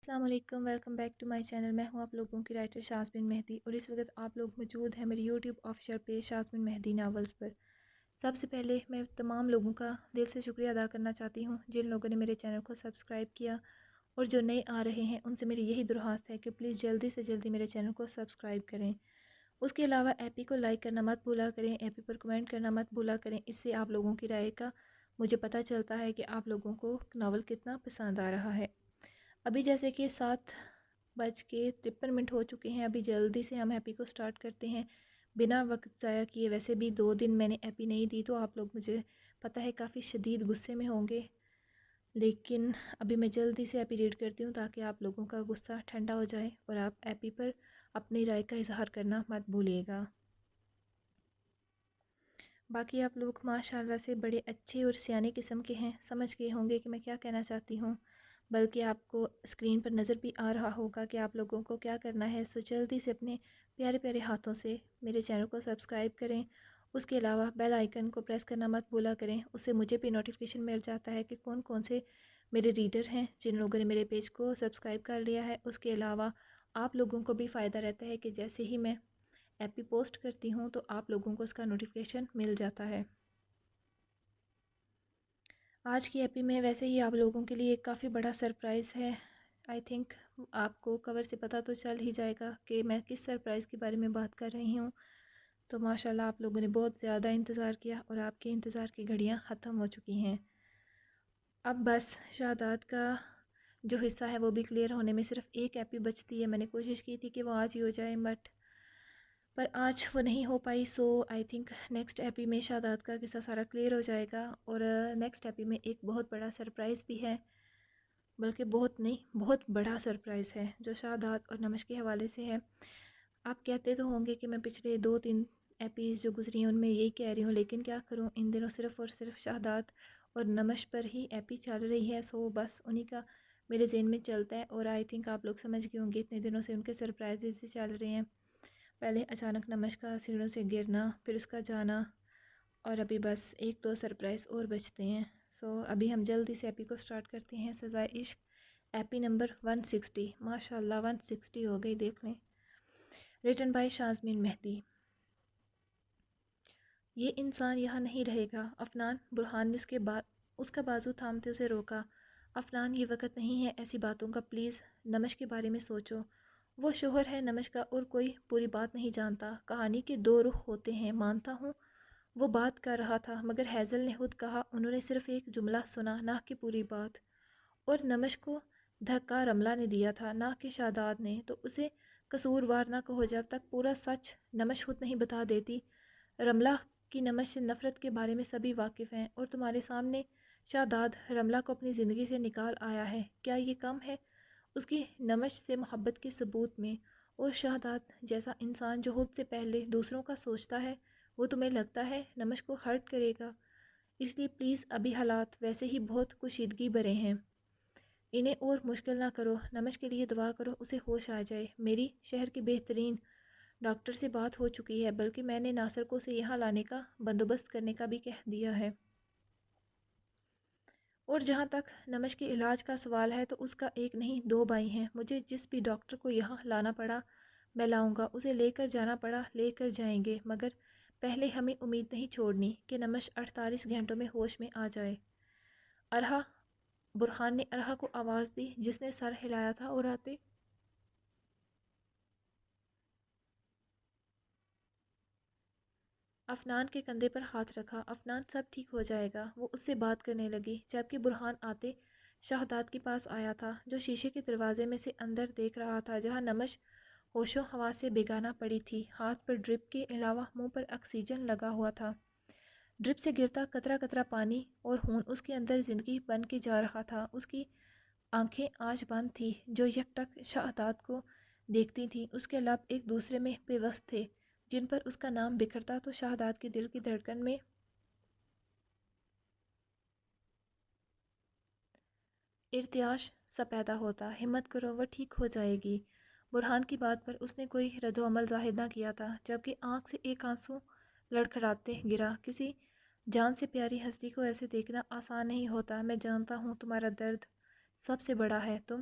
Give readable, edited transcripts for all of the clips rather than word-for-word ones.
السلام علیکم، welcome back to my channel. میں ہوں آپ لوگوں کی رائٹر شازمین مہدی اور اس وقت آپ لوگ موجود ہیں میری یوٹیوب آفیشیل پیج شازمین مہدی ناولز پر۔ سب سے پہلے میں تمام لوگوں کا دل سے شکریہ ادا کرنا چاہتی ہوں جن لوگوں نے میرے چینل کو سبسکرائب کیا، اور جو نئے آ رہے ہیں ان سے میری یہی درخواست ہے کہ پلیز جلدی سے جلدی میرے چینل کو سبسکرائب کریں۔ اس کے علاوہ ایپی کو لائک کرنا مت بھولا کریں، ایپی پر کمنٹ کرنا مت بھولا کریں، اس سے آپ لوگوں کی رائے کا مجھے پتہ چلتا ہے کہ آپ لوگوں کو ناول کتنا پسند آ رہا ہے۔ ابھی جیسے کہ 7:53 ہو چکے ہیں، ابھی جلدی سے ہم ایپی کو سٹارٹ کرتے ہیں بنا وقت ضائع کیے۔ ویسے بھی 2 دن میں نے ایپی نہیں دی تو آپ لوگ مجھے پتہ ہے کافی شدید غصے میں ہوں گے، لیکن ابھی میں جلدی سے ایپی ریڈ کرتی ہوں تاکہ آپ لوگوں کا غصہ ٹھنڈا ہو جائے اور آپ ایپی پر اپنی رائے کا اظہار کرنا مت بھولیے گا۔ باقی آپ لوگ ماشاءاللہ سے بڑے اچھے اور سیانے قسم کے ہیں، سمجھ گئے ہوں گے کہ میں کیا کہنا چاہتی ہوں، بلکہ آپ کو اسکرین پر نظر بھی آ رہا ہوگا کہ آپ لوگوں کو کیا کرنا ہے۔ سو جلدی سے اپنے پیارے پیارے ہاتھوں سے میرے چینل کو سبسکرائب کریں، اس کے علاوہ بیل آئیکن کو پریس کرنا مت بھولا کریں، اس سے مجھے بھی نوٹیفیکیشن مل جاتا ہے کہ کون کون سے میرے ریڈر ہیں جن لوگوں نے میرے پیج کو سبسکرائب کر لیا ہے۔ اس کے علاوہ آپ لوگوں کو بھی فائدہ رہتا ہے کہ جیسے ہی میں ایپی پوسٹ کرتی ہوں تو آپ لوگوں کو اس کا نوٹیفیکیشن مل جاتا ہے۔ آج کی ایپی میں ویسے ہی آپ لوگوں کے لیے ایک کافی بڑا سرپرائز ہے۔ آئی تھنک آپ کو کور سے پتہ تو چل ہی جائے گا کہ میں کس سرپرائز کے بارے میں بات کر رہی ہوں۔ تو ماشاءاللہ آپ لوگوں نے بہت زیادہ انتظار کیا اور آپ کے انتظار کی گھڑیاں ختم ہو چکی ہیں۔ اب بس شہادات کا جو حصہ ہے وہ بھی کلیئر ہونے میں صرف ایک ایپی بچتی ہے۔ میں نے کوشش کی تھی کہ وہ آج ہی ہو جائے پر آج وہ نہیں ہو پائی، سو آئی تھنک نیکسٹ ایپی میں شہادات کا قصہ سارا کلیئر ہو جائے گا، اور نیکسٹ ایپی میں ایک بہت بڑا سرپرائز بھی ہے، بلکہ بہت نہیں بہت بڑا سرپرائز ہے جو شہادات اور نمش کے حوالے سے ہے۔ آپ کہتے تو ہوں گے کہ میں پچھلے 2-3 ایپیز جو گزری ہیں ان میں یہی کہہ رہی ہوں، لیکن کیا کروں، ان دنوں صرف اور صرف شہادات اور نمش پر ہی ایپی چل رہی ہے، سو بس انہی کا میرے ذہن میں چلتا ہے، اور آئی تھنک آپ لوگ سمجھ گئے ہوں گے اتنے دنوں سے ان کے سرپرائزز سے چل رہے ہیں۔ پہلے اچانک نمش کا سیڑھیوں سے گرنا، پھر اس کا جانا، اور ابھی بس 1-2 سرپرائز اور بچتے ہیں۔ سو ابھی ہم جلدی سے ایپی کو سٹارٹ کرتے ہیں۔ سزائے عشق ایپی نمبر 160، ماشاءاللہ 160 ہو گئی، دیکھ لیں۔ ریٹن بائی شازمین مہدی۔ یہ انسان یہاں نہیں رہے گا، افنان۔ برہان نے اس کا بازو تھامتے اسے روکا۔ افنان، یہ وقت نہیں ہے ایسی باتوں کا، پلیز نمش کے بارے میں سوچو۔ وہ شوہر ہے نمش کا اور کوئی پوری بات نہیں جانتا۔ کہانی کے 2 رخ ہوتے ہیں، مانتا ہوں۔ وہ بات کر رہا تھا مگر ہیزل نے خود کہا انہوں نے صرف ایک جملہ سنا، نہ کہ پوری بات، اور نمش کو دھکا رملہ نے دیا تھا نہ کہ شاداد نے، تو اسے قصوروار نہ کہو جب تک پورا سچ نمش خود نہیں بتا دیتی۔ رملہ کی نمش سے نفرت کے بارے میں سبھی واقف ہیں، اور تمہارے سامنے شاداد رملہ کو اپنی زندگی سے نکال آیا ہے، کیا یہ کم ہے اس کی نمش سے محبت کے ثبوت میں؟ اور شہادات جیسا انسان جو خود سے پہلے دوسروں کا سوچتا ہے، وہ تمہیں لگتا ہے نمش کو ہرٹ کرے گا؟ اس لیے پلیز ابھی حالات ویسے ہی بہت کشیدگی بھرے ہیں، انہیں اور مشکل نہ کرو۔ نمش کے لیے دعا کرو اسے ہوش آ جائے۔ میری شہر کے بہترین ڈاکٹر سے بات ہو چکی ہے، بلکہ میں نے ناصر کو اسے یہاں لانے کا بندوبست کرنے کا بھی کہہ دیا ہے، اور جہاں تک نمش کے علاج کا سوال ہے تو اس کا ایک نہیں 2 بھائی ہیں۔ مجھے جس بھی ڈاکٹر کو یہاں لانا پڑا میں لاؤں گا، اسے لے کر جانا پڑا لے کر جائیں گے، مگر پہلے ہمیں امید نہیں چھوڑنی کہ نمش 48 گھنٹوں میں ہوش میں آ جائے۔ ارہا، برہان نے ارہا کو آواز دی جس نے سر ہلایا تھا، اور آتے افنان کے کندھے پر ہاتھ رکھا۔ افنان، سب ٹھیک ہو جائے گا، وہ اس سے بات کرنے لگی، جبکہ برہان آتے شہادات کے پاس آیا تھا جو شیشے کے دروازے میں سے اندر دیکھ رہا تھا جہاں نمش ہوش و حواس سے بیگانہ پڑی تھی۔ ہاتھ پر ڈرپ کے علاوہ منہ پر آکسیجن لگا ہوا تھا، ڈرپ سے گرتا قطرہ قطرہ پانی اور خون اس کے اندر زندگی بن کے جا رہا تھا۔ اس کی آنکھیں آج بند تھی جو یک ٹک شہادات کو دیکھتی تھیں، اس کے لب ایک دوسرے میں پیوست تھے جن پر اس کا نام بکھرتا تو شہادات کے دل کی دھڑکن میں ارتعاش سا پیدا ہوتا۔ ہمت کرو، وہ ٹھیک ہو جائے گی۔ برہان کی بات پر اس نے کوئی رد و عمل ظاہر نہ کیا تھا، جبکہ آنکھ سے ایک آنسو لڑکھڑاتے گرا۔ کسی جان سے پیاری ہستی کو ایسے دیکھنا آسان نہیں ہوتا، میں جانتا ہوں تمہارا درد سب سے بڑا ہے، تم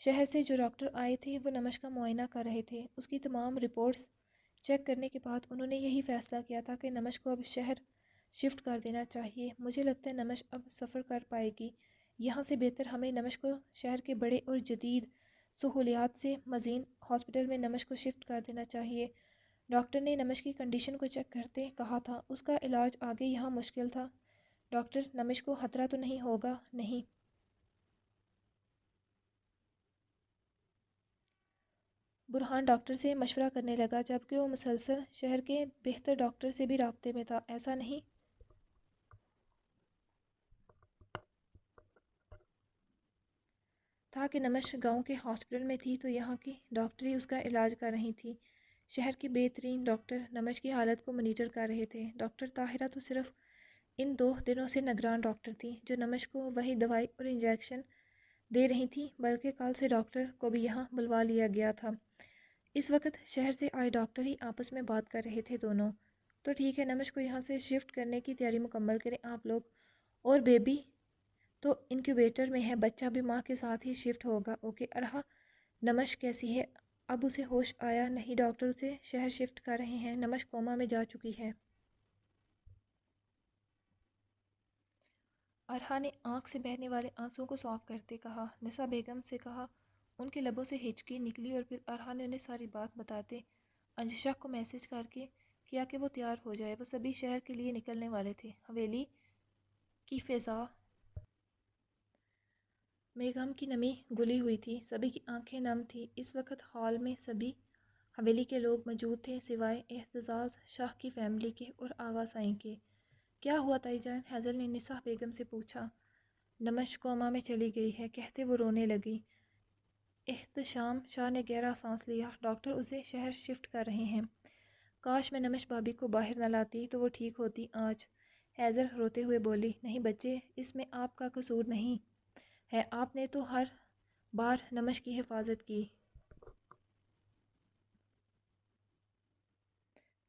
شہر سے جو ڈاکٹر آئے تھے وہ نمش کا معائنہ کر رہے تھے۔ اس کی تمام رپورٹس چیک کرنے کے بعد انہوں نے یہی فیصلہ کیا تھا کہ نمش کو اب شہر شفٹ کر دینا چاہیے۔ مجھے لگتا ہے نمش اب سفر کر پائے گی۔ یہاں سے بہتر ہمیں نمش کو شہر کے بڑے اور جدید سہولیات سے مزین ہاسپٹل میں نمش کو شفٹ کر دینا چاہیے۔ ڈاکٹر نے نمش کی کنڈیشن کو چیک کرتے کہا تھا۔ اس کا علاج آگے یہاں مشکل تھا۔ ڈاکٹر، نمش کو خطرہ تو نہیں ہوگا؟ نہیں۔ برہان ڈاکٹر سے مشورہ کرنے لگا جبکہ وہ مسلسل شہر کے بہتر ڈاکٹر سے بھی رابطے میں تھا۔ ایسا نہیں تھا کہ نمش گاؤں کے ہاسپٹل میں تھی تو یہاں کی ڈاکٹری اس کا علاج کر رہی تھی۔ شہر کے بہترین ڈاکٹر نمش کی حالت کو مانیٹر کر رہے تھے۔ ڈاکٹر طاہرہ تو صرف ان 2 دنوں سے نگران ڈاکٹر تھی جو نمش کو وہی دوائی اور انجیکشن دے رہی تھی، بلکہ کل سے ڈاکٹر کو بھی یہاں بلوا لیا گیا تھا۔ اس وقت شہر سے آئے ڈاکٹر ہی آپس میں بات کر رہے تھے دونوں۔ تو ٹھیک ہے، نمش کو یہاں سے شفٹ کرنے کی تیاری مکمل کریں آپ لوگ، اور بیبی تو انکیوبیٹر میں ہے، بچہ بھی ماں کے ساتھ ہی شفٹ ہوگا۔ اوکے ارحا، نمش کیسی ہے؟ اب اسے ہوش آیا نہیں؟ ڈاکٹر اسے شہر شفٹ کر رہے ہیں، نمش کوما میں جا چکی ہے۔ ارحا نے آنکھ سے بہنے والے آنسوں کو صاف کرتے کہا۔ نسا بیگم سے کہا۔ ان کے لبوں سے ہچکی نکلی اور پھر ارحا نے انہیں ساری بات بتاتے انجشا کو میسج کر کے کیا کہ وہ تیار ہو جائے۔ وہ سبھی شہر کے لیے نکلنے والے تھے۔ حویلی کی فضا میں غم کی نمی گلی ہوئی تھی، سبھی کی آنکھیں نم تھیں۔ اس وقت ہال میں سبھی حویلی کے لوگ موجود تھے سوائے اعتزاز شاہ کی فیملی کے اور آغا سائیں کے۔ کیا ہوا تائی جان؟ ہیزل نے نسا بیگم سے پوچھا۔ نمش کوما میں چلی گئی ہے، کہتے وہ رونے لگی۔ احتشام شاہ نے گہرا سانس لیا۔ ڈاکٹر اسے شہر شفٹ کر رہے ہیں۔ کاش میں نمش بھابھی کو باہر نہ لاتی تو وہ ٹھیک ہوتی آج۔ ہیزل روتے ہوئے بولی۔ نہیں بچے، اس میں آپ کا قصور نہیں ہے، آپ نے تو ہر بار نمش کی حفاظت کی،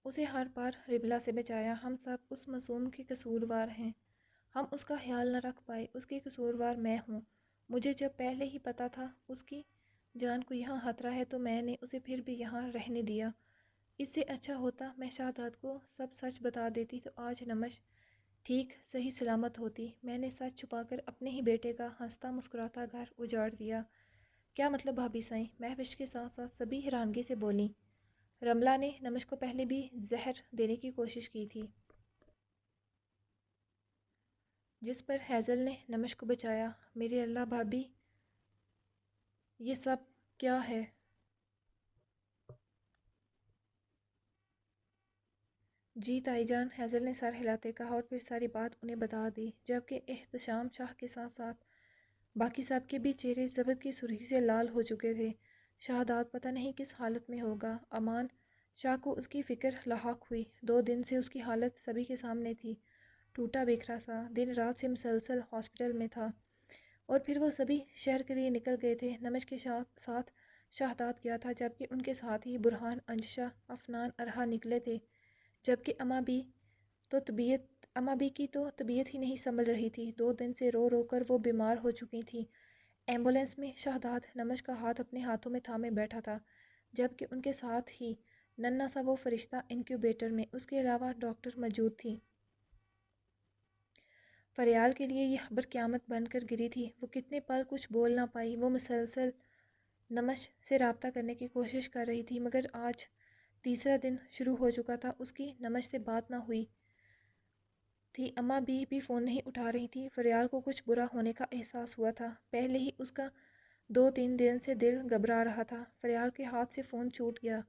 اسے ہر بار ربلا سے بچایا۔ ہم سب اس معصوم کے قصوروار ہیں، ہم اس کا خیال نہ رکھ پائے، اس کی قصوروار میں ہوں۔ مجھے جب پہلے ہی پتا تھا اس کی جان کو یہاں خطرہ ہے تو میں نے اسے پھر بھی یہاں رہنے دیا۔ اس سے اچھا ہوتا میں شہزاد کو سب سچ بتا دیتی تو آج نمش ٹھیک صحیح سلامت ہوتی۔ میں نے سچ چھپا کر اپنے ہی بیٹے کا ہنستا مسکراتا گھر اجاڑ دیا۔ کیا مطلب بھابھی سائیں؟ مہوش کے ساتھ ساتھ سبھی حیرانگی سے بولیں۔ رملہ نے نمش کو پہلے بھی زہر دینے کی کوشش کی تھی، جس پر ہیزل نے نمش کو بچایا۔ میرے اللہ بھابھی، یہ سب کیا ہے؟ جی تائی جان، ہیزل نے سر ہلاتے کہا اور پھر ساری بات انہیں بتا دی، جبکہ احتشام شاہ کے ساتھ ساتھ باقی سب کے بھی چہرے ضبط کی سرخی سے لال ہو چکے تھے۔ شہزاد پتہ نہیں کس حالت میں ہوگا۔ امان شاہ کو اس کی فکر لاحق ہوئی۔ 2 دن سے اس کی حالت سبھی کے سامنے تھی، ٹوٹا بکھرا سا، دن رات سے مسلسل ہاسپٹل میں تھا، اور پھر وہ سبھی شہر کے لیے نکل گئے تھے۔ نمش کے ساتھ شہزاد گیا تھا، جبکہ ان کے ساتھ ہی برہان، انجشا، افنان، ارحا نکلے تھے، جبکہ اماں بی کی تو طبیعت ہی نہیں سنبھل رہی تھی۔ 2 دن سے رو رو کر وہ بیمار ہو چکی تھی۔ ایمبولینس میں شہزاد نمش کا ہاتھ اپنے ہاتھوں میں تھامے بیٹھا تھا، جبکہ ان کے ساتھ ہی ننھا سا وہ فرشتہ انکیوبیٹر میں، اس کے علاوہ ڈاکٹر موجود تھی۔ فریال کے لیے یہ خبر قیامت بن کر گری تھی۔ وہ کتنے پل کچھ بول نہ پائی۔ وہ مسلسل نمش سے رابطہ کرنے کی کوشش کر رہی تھی، مگر آج تیسرا دن شروع ہو چکا تھا، اس کی نمش سے بات نہ ہوئی تھی۔ اماں بھی فون نہیں اٹھا رہی تھی۔ فریال کو کچھ برا ہونے کا احساس ہوا تھا۔ پہلے ہی اس کا 2-3 دن سے دل گھبرا رہا تھا۔ فریال کے ہاتھ سے فون چھوٹ گیا۔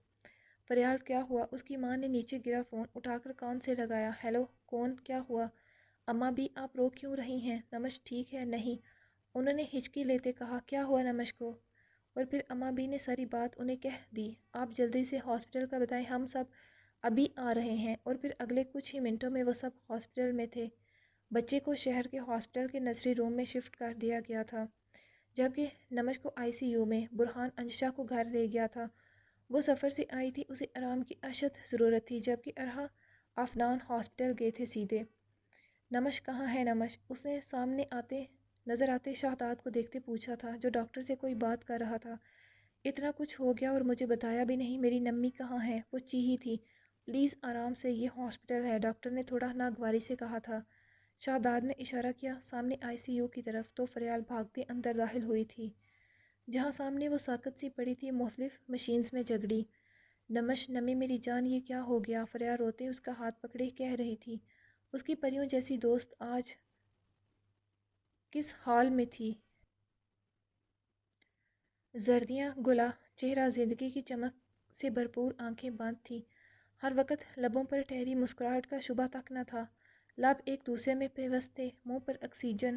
فریال کیا ہوا؟ اس کی ماں نے نیچے گرا فون اٹھا کر کان سے لگایا۔ ہیلو، کون؟ کیا ہوا؟ اماں بھی آپ رو کیوں رہی ہیں؟ نمش ٹھیک ہے؟ نہیں، انہوں نے ہچکی لیتے کہا۔ کیا ہوا نمش کو؟ اور پھر اماں بھی نے ساری بات انہیں کہہ دی۔ آپ جلدی سے ہاسپٹل کا بتائیں، ہم سب ابھی آ رہے ہیں۔ اور پھر اگلے کچھ ہی منٹوں میں وہ سب ہاسپٹل میں تھے۔ بچے کو شہر کے ہاسپٹل کے نرسری روم میں شفٹ کر دیا گیا تھا، جبکہ نمش کو ICU میں۔ برہان انجشا کو گھر لے گیا تھا، وہ سفر سے آئی تھی، اسے آرام کی اشد ضرورت تھی، جبکہ ارحا افنان ہاسپٹل گئے تھے سیدھے۔ نمش کہاں ہے نمش؟ اس نے سامنے آتے نظر آتے شہداد کو دیکھتے پوچھا تھا، جو ڈاکٹر سے کوئی بات کر رہا تھا۔ اتنا کچھ ہو گیا اور مجھے بتایا بھی نہیں، میری نمی کہاں ہے؟ وہ چیخی تھی۔ پلیز آرام سے، یہ ہاسپٹل ہے، ڈاکٹر نے تھوڑا ناگواری سے کہا تھا۔ شہداد نے اشارہ کیا سامنے آئی سی یو کی طرف، تو فریال بھاگتے اندر داخل ہوئی تھی، جہاں سامنے وہ ساکت سی پڑی تھی، مختلف مشینز میں جگڑی۔ نمش، نمی میری جان، یہ کیا ہو گیا؟ فریال روتے اس کا ہاتھ پکڑے کہہ رہی تھی۔ اس کی پریوں جیسی دوست آج کس حال میں تھی؟ زردیاں گلا چہرہ، زندگی کی چمک سے بھرپور آنکھیں بند تھی، ہر وقت لبوں پر ٹھہری مسکراہٹ کا شبہ تک نہ تھا۔ لب ایک دوسرے میں پیوست تھے، منہ پر آکسیجن۔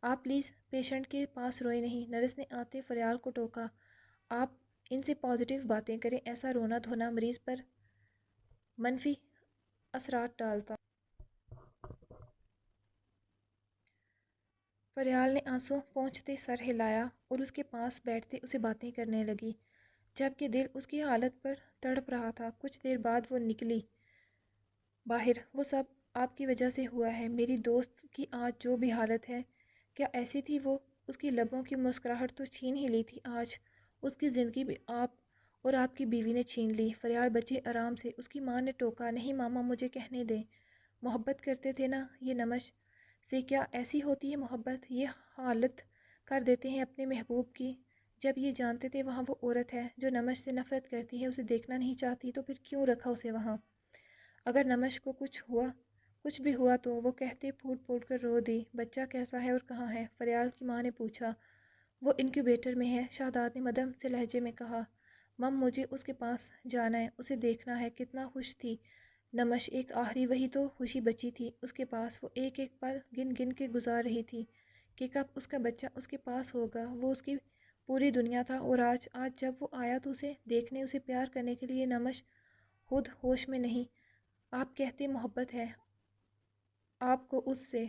آپ پلیز پیشنٹ کے پاس روئے نہیں، نرس نے آتے فریال کو ٹوکا۔ آپ ان سے پازیٹیو باتیں کریں، ایسا رونا دھونا مریض پر منفی اثرات ڈالتا۔ فریال نے آنسو پہنچتے سر ہلایا اور اس کے پاس بیٹھتے اسے باتیں کرنے لگی، جبکہ دل اس کی حالت پر تڑپ رہا تھا۔ کچھ دیر بعد وہ نکلی باہر۔ وہ سب آپ کی وجہ سے ہوا ہے، میری دوست کی آج جو بھی حالت ہے۔ کیا ایسی تھی وہ؟ اس کی لبوں کی مسکراہٹ تو چھین ہی لی تھی آج، اس کی زندگی بھی آپ اور آپ کی بیوی نے چھین لی۔ فریال بچے آرام سے، اس کی ماں نے ٹوکا۔ نہیں ماما، مجھے کہنے دیں، محبت کرتے تھے نا یہ نمش سے؟ کیا ایسی ہوتی ہے محبت؟ یہ حالت کر دیتے ہیں اپنے محبوب کی، جب یہ جانتے تھے وہاں وہ عورت ہے جو نمش سے نفرت کرتی ہے، اسے دیکھنا نہیں چاہتی، تو پھر کیوں رکھا اسے وہاں؟ اگر نمش کو کچھ بھی ہوا تو؟ وہ کہتے پھوٹ پھوٹ کر رو دی۔ بچہ کیسا ہے اور کہاں ہے؟ فریال کی ماں نے پوچھا۔ وہ انکیوبیٹر میں ہے، شہداد نے مدھم سے لہجے میں کہا۔ مم، مجھے اس کے پاس جانا ہے، اسے دیکھنا ہے۔ کتنا خوش تھی نمش، ایک آخری وہی تو خوشی بچی تھی اس کے پاس۔ وہ ایک ایک پل گن گن کے گزار رہی تھی کہ کب اس کا بچہ اس کے پاس ہوگا۔ وہ اس کی پوری دنیا تھا، اور آج جب وہ آیا تو اسے دیکھنے، اسے پیار کرنے کے لیے نمش خود ہوش میں نہیں۔ آپ کہتے محبت ہے آپ کو اس سے،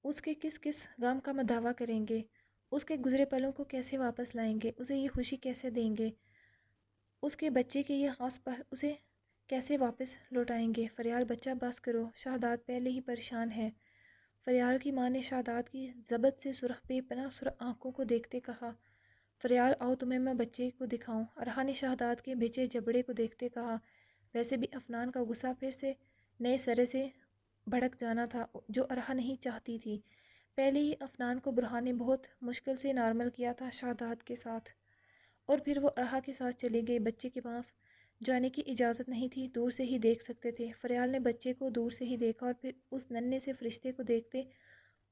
اس کے کس کس غم کا دعویٰ کریں گے؟ اس کے گزرے پلوں کو کیسے واپس لائیں گے؟ اسے یہ خوشی کیسے دیں گے؟ اس کے بچے کے یہ خاص پل اسے کیسے واپس لوٹائیں گے؟ فریال بچہ بس کرو، شہداد پہلے ہی پریشان ہے۔ فریال کی ماں نے شہداد کی ضبط سے سرخ بے پناہ سرخ آنکھوں کو دیکھتے کہا۔ فریال آؤ تمہیں میں بچے کو دکھاؤں۔ ارحا نے شہداد کے بھیجے جبڑے کو دیکھتے کہا۔ ویسے بھی افنان کا غصہ پھر سے نئے سرے سے بھڑک جانا تھا، جو ارحا نہیں چاہتی تھی۔ پہلے ہی افنان کو برہان نے بہت مشکل سے نارمل کیا تھا شہداد کے ساتھ، اور پھر وہ ارحا کے ساتھ چلی گئی۔ بچے کے پاس جانے کی اجازت نہیں تھی، دور سے ہی دیکھ سکتے تھے۔ فریال نے بچے کو دور سے ہی دیکھا اور پھر اس ننھے سے فرشتے کو دیکھتے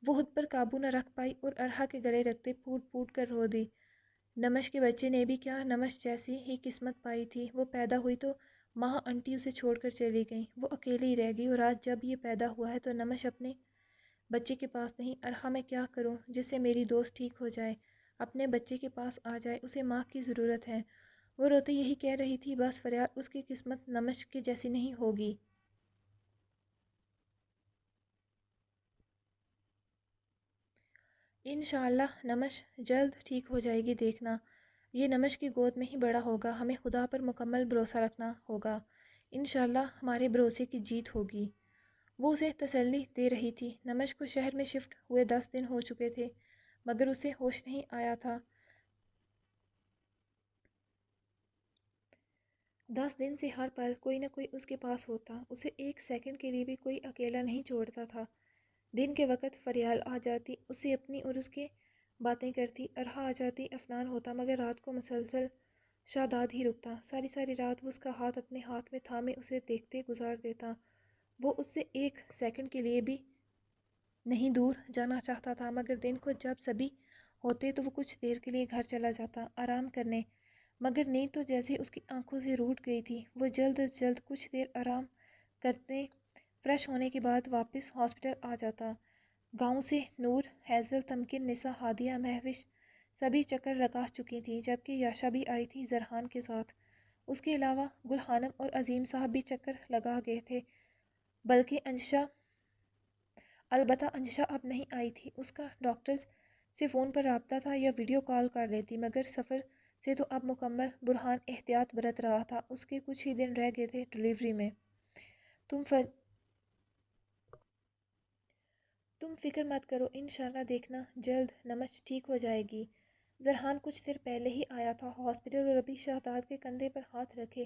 وہ خود پر قابو نہ رکھ پائی اور ارحا کے گلے رکھتے پھوٹ پھوٹ کر رو دی۔ نمش کے بچے نے بھی کیا نمش جیسی ہی قسمت پائی تھی؟ وہ پیدا ہوئی تو ماں انٹی اسے چھوڑ کر چلی گئیں، وہ اکیلی رہ گئی، اور آج جب یہ پیدا ہوا ہے تو نمش اپنے بچے کے پاس نہیں۔ ارحا میں کیا کروں جس سے میری دوست ٹھیک ہو جائے، اپنے بچے کے پاس آ جائے، اسے ماں کی ضرورت ہے۔ وہ روتے یہی کہہ رہی تھی، بس فریال، اس کی قسمت نمش کے جیسی نہیں ہوگی۔ انشاءاللہ نمش جلد ٹھیک ہو جائے گی، دیکھنا یہ نمش کی گود میں ہی بڑا ہوگا۔ ہمیں خدا پر مکمل بھروسہ رکھنا ہوگا، انشاءاللہ ہمارے بھروسے کی جیت ہوگی۔ وہ اسے تسلی دے رہی تھی۔ نمش کو شہر میں شفٹ ہوئے 10 دن ہو چکے تھے، مگر اسے ہوش نہیں آیا تھا۔ 10 دن سے ہر پل کوئی نہ کوئی اس کے پاس ہوتا، اسے ایک سیکنڈ کے لیے بھی کوئی اکیلا نہیں چھوڑتا تھا۔ دن کے وقت فریال آ جاتی، اس سے اپنی اور اس کے باتیں کرتی، ارحا آ جاتی، افنان ہوتا، مگر رات کو مسلسل شہداد ہی رکتا۔ ساری ساری رات وہ اس کا ہاتھ اپنے ہاتھ میں تھامے اسے دیکھتے گزار دیتا۔ وہ اس سے ایک سیکنڈ کے لیے بھی نہیں دور جانا چاہتا تھا، مگر دن کو جب سبھی ہوتے تو وہ کچھ دیر کے لیے گھر چلا جاتا آرام کرنے، مگر نیند تو جیسے اس کی آنکھوں سے روٹ گئی تھی۔ وہ جلد از جلد کچھ دیر آرام کرتے فریش ہونے کے بعد واپس ہاسپٹل آ جاتا۔ گاؤں سے نور، ہیزل، تمکن، نسا، ہادیہ، مہوش سبھی چکر لگا چکی تھیں، جبکہ یاشا بھی آئی تھی زرحان کے ساتھ۔ اس کے علاوہ گل خانم اور عظیم صاحب بھی چکر لگا گئے تھے، بلکہ انشا، البتہ انشا اب نہیں آئی تھی۔ اس کا ڈاکٹرز سے فون پر رابطہ تھا یا ویڈیو کال کر لیتی، مگر سفر سے تو اب مکمل برہان احتیاط برت رہا تھا۔ اس کے کچھ ہی دن رہ گئے تھے ڈلیوری میں۔ تم تم فکر مت کرو، انشاءاللہ دیکھنا جلد نمش ٹھیک ہو جائے گی۔ زرحان کچھ دیر پہلے ہی آیا تھا ہاسپٹل اور ابھی شہزاد کے کندھے پر ہاتھ رکھے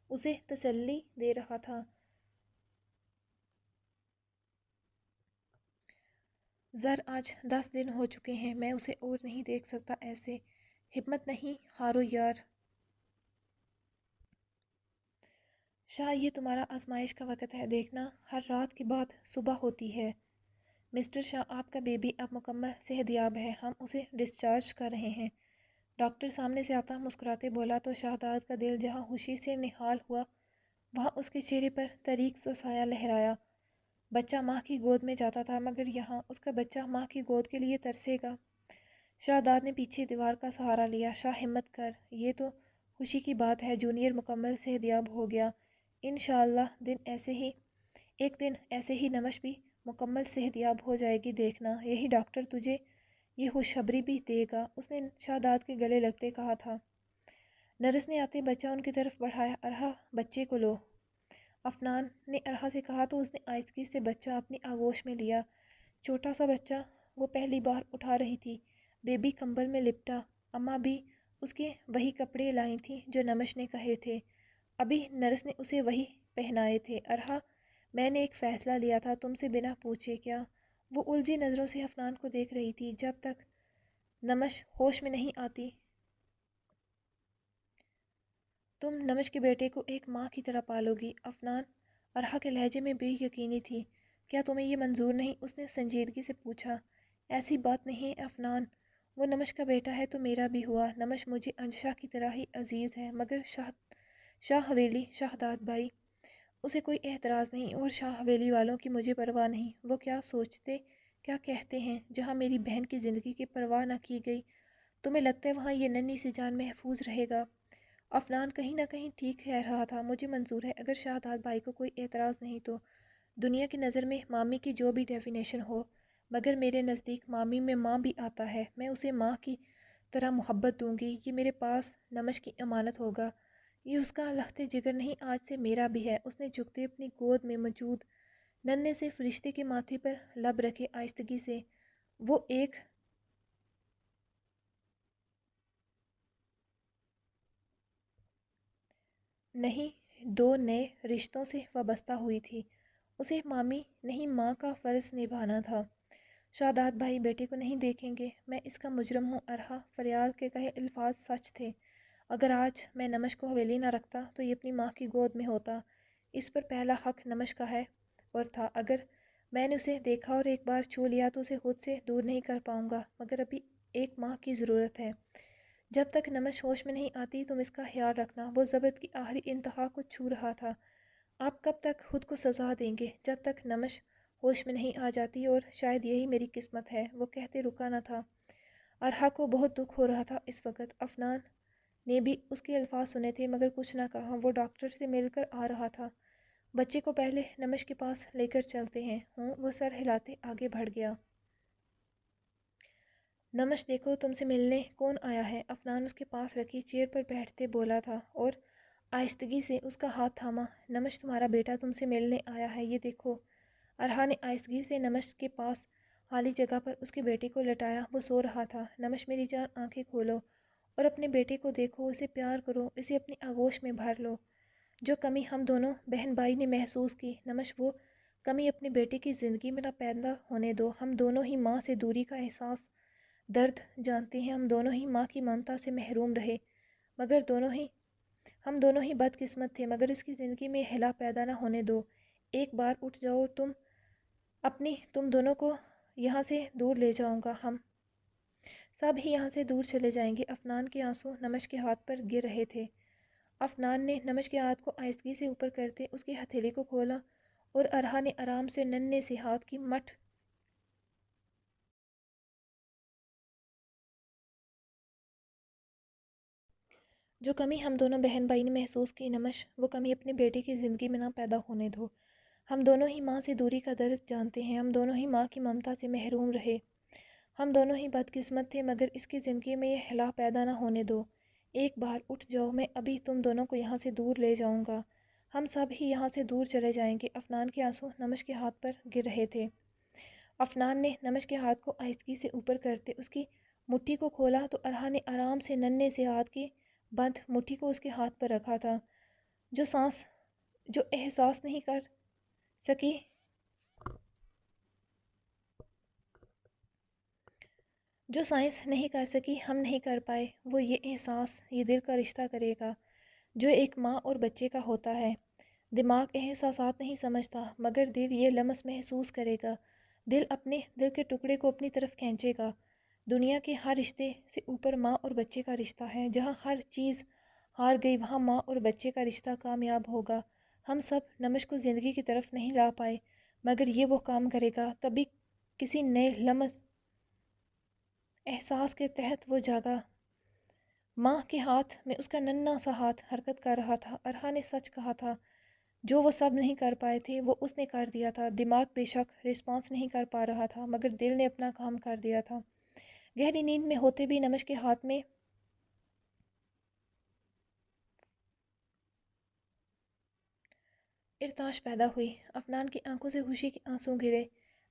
اسے تسلی دے رہا تھا۔ زر آج 10 دن ہو چکے ہیں، میں اسے اور نہیں دیکھ سکتا ایسے۔ ہمت نہیں ہارو یار۔ شاہ یہ تمہارا آزمائش کا وقت ہے، دیکھنا ہر رات کے بعد صبح ہوتی ہے۔ مسٹر شاہ آپ کا بیبی اب مکمل صحت یاب ہے، ہم اسے ڈسچارج کر رہے ہیں۔ ڈاکٹر سامنے سے آتا مسکراتے بولا تو شہزاد کا دل جہاں خوشی سے نہال ہوا وہاں اس کے چہرے پر طریق سا سایہ لہرایا۔ بچہ ماں کی گود میں جاتا تھا مگر یہاں اس کا بچہ ماں کی گود کے لیے ترسے گا۔ شہزاد نے پیچھے دیوار کا سہارا لیا۔ شاہ ہمت کر، یہ تو خوشی کی بات ہے، جونیئر مکمل صحت یاب ہو گیا۔ انشاءاللہ ایک دن ایسے ہی نمش بھی مکمل صحت یاب ہو جائے گی، دیکھنا یہی ڈاکٹر تجھے یہ خوشخبری بھی دے گا، اس نے شہزاد کے گلے لگتے کہا تھا۔ نرس نے آتے بچہ ان کی طرف بڑھایا۔ ارحا بچے کو لو، افنان نے ارحا سے کہا تو اس نے آہستگی سے بچہ اپنی آغوش میں لیا۔ چھوٹا سا بچہ وہ پہلی بار اٹھا رہی تھی، بیبی کمبل میں لپٹا۔ اماں بھی اس کے وہی کپڑے لائی تھیں جو نمش نے کہے تھے، ابھی نرس نے اسے وہی پہنائے تھے۔ ارحا میں نے ایک فیصلہ لیا تھا تم سے بنا پوچھے۔ کیا؟ وہ الجھی نظروں سے افنان کو دیکھ رہی تھی۔ جب تک نمش ہوش میں نہیں آتی تم نمش کے بیٹے کو ایک ماں کی طرح پالو گی۔ افنان ارحا کے لہجے میں بے یقینی تھی۔ کیا تمہیں یہ منظور نہیں؟ اس نے سنجیدگی سے پوچھا۔ ایسی بات نہیں ہے افنان، وہ نمش کا بیٹا ہے تو میرا بھی ہوا۔ نمش مجھے انجشا کی طرح ہی عزیز ہے، مگر شاہ حویلی شہزاد بھائی اسے کوئی اعتراض نہیں، اور شاہ حویلی والوں کی مجھے پرواہ نہیں، وہ کیا سوچتے کیا کہتے ہیں۔ جہاں میری بہن کی زندگی کی پرواہ نہ کی گئی، تمہیں لگتا ہے وہاں یہ ننھی سی جان محفوظ رہے گا؟ افنان کہیں نہ کہیں ٹھیک کہہ رہا تھا، مجھے منظور ہے اگر شہزاد بھائی کو کوئی اعتراض نہیں تو۔ دنیا کی نظر میں مامی کی جو بھی ڈیفینیشن ہو، مگر میرے نزدیک مامی میں ماں بھی آتا ہے، میں اسے ماں کی طرح محبت دوں گی۔ یہ میرے پاس نمش کی امانت ہوگا، یہ اس کا لخت جگر نہیں آج سے میرا بھی ہے۔ اس نے جھکتے اپنی گود میں موجود ننھے سے فرشتے کے ماتھے پر لب رکھے آہستگی سے۔ وہ ایک نہیں دو نئے رشتوں سے وابستہ ہوئی تھی، اسے مامی نہیں ماں کا فرض نبھانا تھا۔ شہزاد بھائی بیٹے کو نہیں دیکھیں گے، میں اس کا مجرم ہوں۔ ارحا فریال کے کہے الفاظ سچ تھے، اگر آج میں نمش کو حویلی نہ رکھتا تو یہ اپنی ماں کی گود میں ہوتا، اس پر پہلا حق نمش کا ہے اور تھا۔ اگر میں نے اسے دیکھا اور ایک بار چھو لیا تو اسے خود سے دور نہیں کر پاؤں گا، مگر ابھی ایک ماں کی ضرورت ہے۔ جب تک نمش ہوش میں نہیں آتی تم اس کا خیال رکھنا۔ وہ ضبط کی آخری انتہا کو چھو رہا تھا۔ آپ کب تک خود کو سزا دیں گے؟ جب تک نمش ہوش میں نہیں آ جاتی، اور شاید یہی میری قسمت ہے۔ وہ کہتے رکا نہ تھا۔ ارحا کو بہت دکھ ہو رہا تھا اس وقت۔ افنان نے بھی اس کے الفاظ سنے تھے مگر کچھ نہ کہا۔ وہ ڈاکٹر سے مل کر آ رہا تھا۔ بچے کو پہلے نمش کے پاس لے کر چلتے ہیں۔ وہ سر ہلاتے آگے بڑھ گیا۔ نمش دیکھو تم سے ملنے کون آیا ہے؟ افنان اس کے پاس رکھی چیئر پر بیٹھتے بولا تھا اور آہستگی سے اس کا ہاتھ تھاما۔ نمش تمہارا بیٹا تم سے ملنے آیا ہے، یہ دیکھو۔ ارحا نے آہستگی سے نمش کے پاس خالی جگہ پر اس کے بیٹے کو لٹایا، وہ سو رہا تھا۔ نمش میری جان آنکھیں کھولو اور اپنے بیٹے کو دیکھو، اسے پیار کرو، اسے اپنی آغوش میں بھر لو۔ جو کمی ہم دونوں بہن بھائی نے محسوس کی نمش، وہ کمی اپنے بیٹے کی زندگی میں نہ پیدا ہونے دو۔ ہم دونوں ہی ماں سے دوری کا احساس درد جانتے ہیں، ہم دونوں ہی ماں کی ممتا سے محروم رہے، مگر ہم دونوں ہی بد قسمت تھے، مگر اس کی زندگی میں ہلا پیدا نہ ہونے دو۔ ایک بار اٹھ جاؤ تم دونوں کو یہاں سے دور لے جاؤں گا، ہم سب ہی یہاں سے دور چلے جائیں گے۔ افنان کے آنسو نمش کے ہاتھ پر گر رہے تھے۔ افنان نے نمش کے ہاتھ کو آہستگی سے اوپر کرتے اس کی ہتھیلی کو کھولا اور ارحا نے آرام سے ننھے سے ہاتھ کی مٹھ جو کمی ہم دونوں بہن بھائی نے محسوس کی نمش، وہ کمی اپنے بیٹے کی زندگی میں نہ پیدا ہونے دو۔ ہم دونوں ہی ماں سے دوری کا درد جانتے ہیں، ہم دونوں ہی ماں کی ممتا سے محروم رہے، ہم دونوں ہی بد قسمت تھے، مگر اس کی زندگی میں یہ ہلا پیدا نہ ہونے دو۔ ایک بار اٹھ جاؤ، میں ابھی تم دونوں کو یہاں سے دور لے جاؤں گا، ہم سب ہی یہاں سے دور چلے جائیں گے۔ افنان کے آنسو نمش کے ہاتھ پر گر رہے تھے افنان نے نمش کے ہاتھ کو آہستگی سے اوپر کرتے اس کی مٹھی کو کھولا تو ارحا نے آرام سے ننھے سے ہاتھ کی بند مٹھی کو اس کے ہاتھ پر رکھا تھا۔ جو سانس جو احساس نہیں کر سکی جو سائنس نہیں کر سکی ہم نہیں کر پائے، وہ یہ احساس یہ دل کا رشتہ کرے گا جو ایک ماں اور بچے کا ہوتا ہے۔ دماغ احساسات نہیں سمجھتا مگر دل یہ لمس محسوس کرے گا۔ دل اپنے دل کے ٹکڑے کو اپنی طرف کھینچے گا۔ دنیا کے ہر رشتے سے اوپر ماں اور بچے کا رشتہ ہے۔ جہاں ہر چیز ہار گئی وہاں ماں اور بچے کا رشتہ کامیاب ہوگا۔ ہم سب نمش کو زندگی کی طرف نہیں لا پائے مگر یہ وہ کام کرے گا۔ تبھی کسی نئے لمس احساس کے تحت وہ جاگا۔ ماں کے ہاتھ میں اس کا ننھا سا ہاتھ حرکت کر رہا تھا۔ ارحا نے سچ کہا تھا، جو وہ سب نہیں کر پائے تھے وہ اس نے کر دیا تھا۔ دماغ بے شک رسپانس نہیں کر پا رہا تھا مگر دل نے اپنا کام کر دیا تھا۔ گہری نیند میں ہوتے بھی نمش کے ہاتھ میں ارتعاش پیدا ہوئی۔ افنان کی آنکھوں سے خوشی کے آنسو گرے۔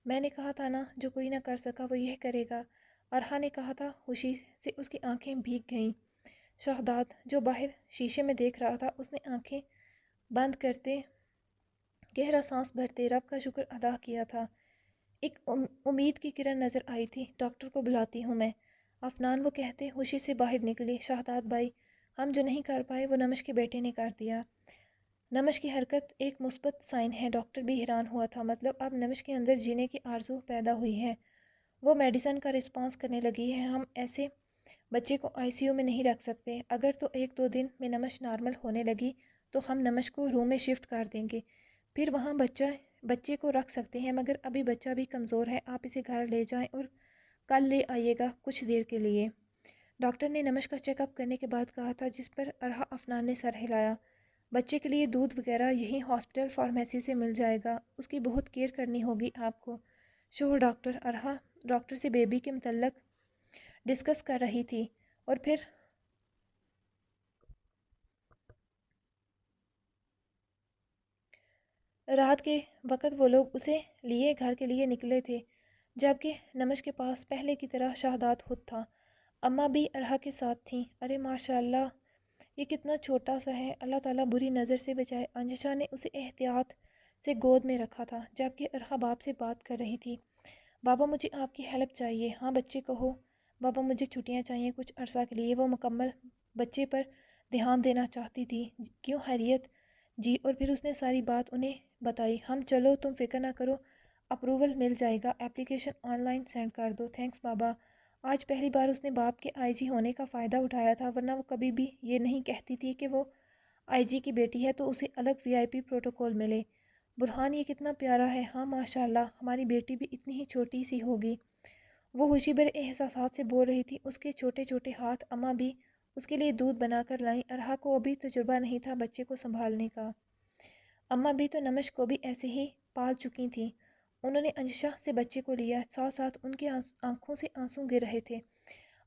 میں نے کہا تھا نا، جو کوئی نہ کر سکا وہ یہ کرے گا، ارحا نے کہا تھا۔ خوشی سے اس کی آنکھیں بھیگ گئیں۔ شہداد جو باہر شیشے میں دیکھ رہا تھا اس نے آنکھیں بند کرتے گہرا سانس بھرتے رب کا شکر ادا کیا تھا۔ ایک امید کی کرن نظر آئی تھی۔ ڈاکٹر کو بلاتی ہوں میں، افنان وہ کہتے خوشی سے باہر نکلی۔ شہداد بھائی، ہم جو نہیں کر پائے وہ نمش کے بیٹے نے کر دیا۔ نمش کی حرکت ایک مثبت سائن ہے۔ ڈاکٹر بھی حیران ہوا تھا۔ مطلب اب نمش کے اندر جینے کی آرزو پیدا ہوئی ہے، وہ میڈیسن کا رسپانس کرنے لگی ہے۔ ہم ایسے بچے کو آئی سی یو میں نہیں رکھ سکتے۔ اگر تو 1-2 دن میں نمش نارمل ہونے لگی تو ہم نمش کو روم میں شفٹ کر دیں گے، پھر وہاں بچے کو رکھ سکتے ہیں، مگر ابھی بچہ بھی کمزور ہے۔ آپ اسے گھر لے جائیں اور کل لے آئیے گا کچھ دیر کے لیے۔ ڈاکٹر نے نمش کا چیک اپ کرنے کے بعد کہا تھا، جس پر ارحا افنان نے سر ہلایا۔ بچے کے لیے دودھ وغیرہ یہیں ہاسپٹل فارمیسی سے مل جائے گا، اس کی بہت کیئر کرنی ہوگی آپ کو۔ شور ڈاکٹر ارحا ڈاکٹر سے بیبی کے متعلق ڈسکس کر رہی تھی اور پھر رات کے وقت وہ لوگ اسے لیے گھر کے لیے نکلے تھے، جبکہ نمش کے پاس پہلے کی طرح شہداد خود تھا۔ اماں بھی ارحا کے ساتھ تھیں۔ ارے ماشاء اللہ، یہ کتنا چھوٹا سا ہے، اللہ تعالیٰ بری نظر سے بچائے۔ انجشا نے اسے احتیاط سے گود میں رکھا تھا جبکہ ارحا باپ سے بات کر رہی تھی۔ بابا مجھے آپ کی ہیلپ چاہیے۔ ہاں بچے کہو۔ بابا مجھے چھٹیاں چاہیے کچھ عرصہ کے لیے۔ وہ مکمل بچے پر دھیان دینا چاہتی تھی۔ کیوں خیریت؟ جی، اور پھر اس نے ساری بات انہیں بتائی۔ ہم چلو، تم فکر نہ کرو، اپروول مل جائے گا، اپلیکیشن آن لائن سینڈ کر دو۔ تھینکس بابا۔ آج پہلی بار اس نے باپ کے آئی جی ہونے کا فائدہ اٹھایا تھا، ورنہ وہ کبھی بھی یہ نہیں کہتی تھی کہ وہ آئی جی کی بیٹی ہے تو اسے الگ وی آئی پی پروٹوکول ملے۔ برہان یہ کتنا پیارا ہے۔ ہاں ماشاء اللہ، ہماری بیٹی بھی اتنی ہی چھوٹی سی ہوگی۔ وہ خوشی بھرے احساسات سے بول رہی تھی۔ اس کے چھوٹے چھوٹے ہاتھ اماں بھی اس کے لیے دودھ بنا کر لائیں۔ ارحا کو ابھی تجربہ نہیں تھا بچے کو سنبھالنے کا۔ اماں بھی تو نمش کو بھی ایسے ہی پال چکی تھیں۔ انہوں نے انجشا سے بچے کو لیا، ساتھ ساتھ ان کی آنکھوں سے آنسو گر رہے تھے۔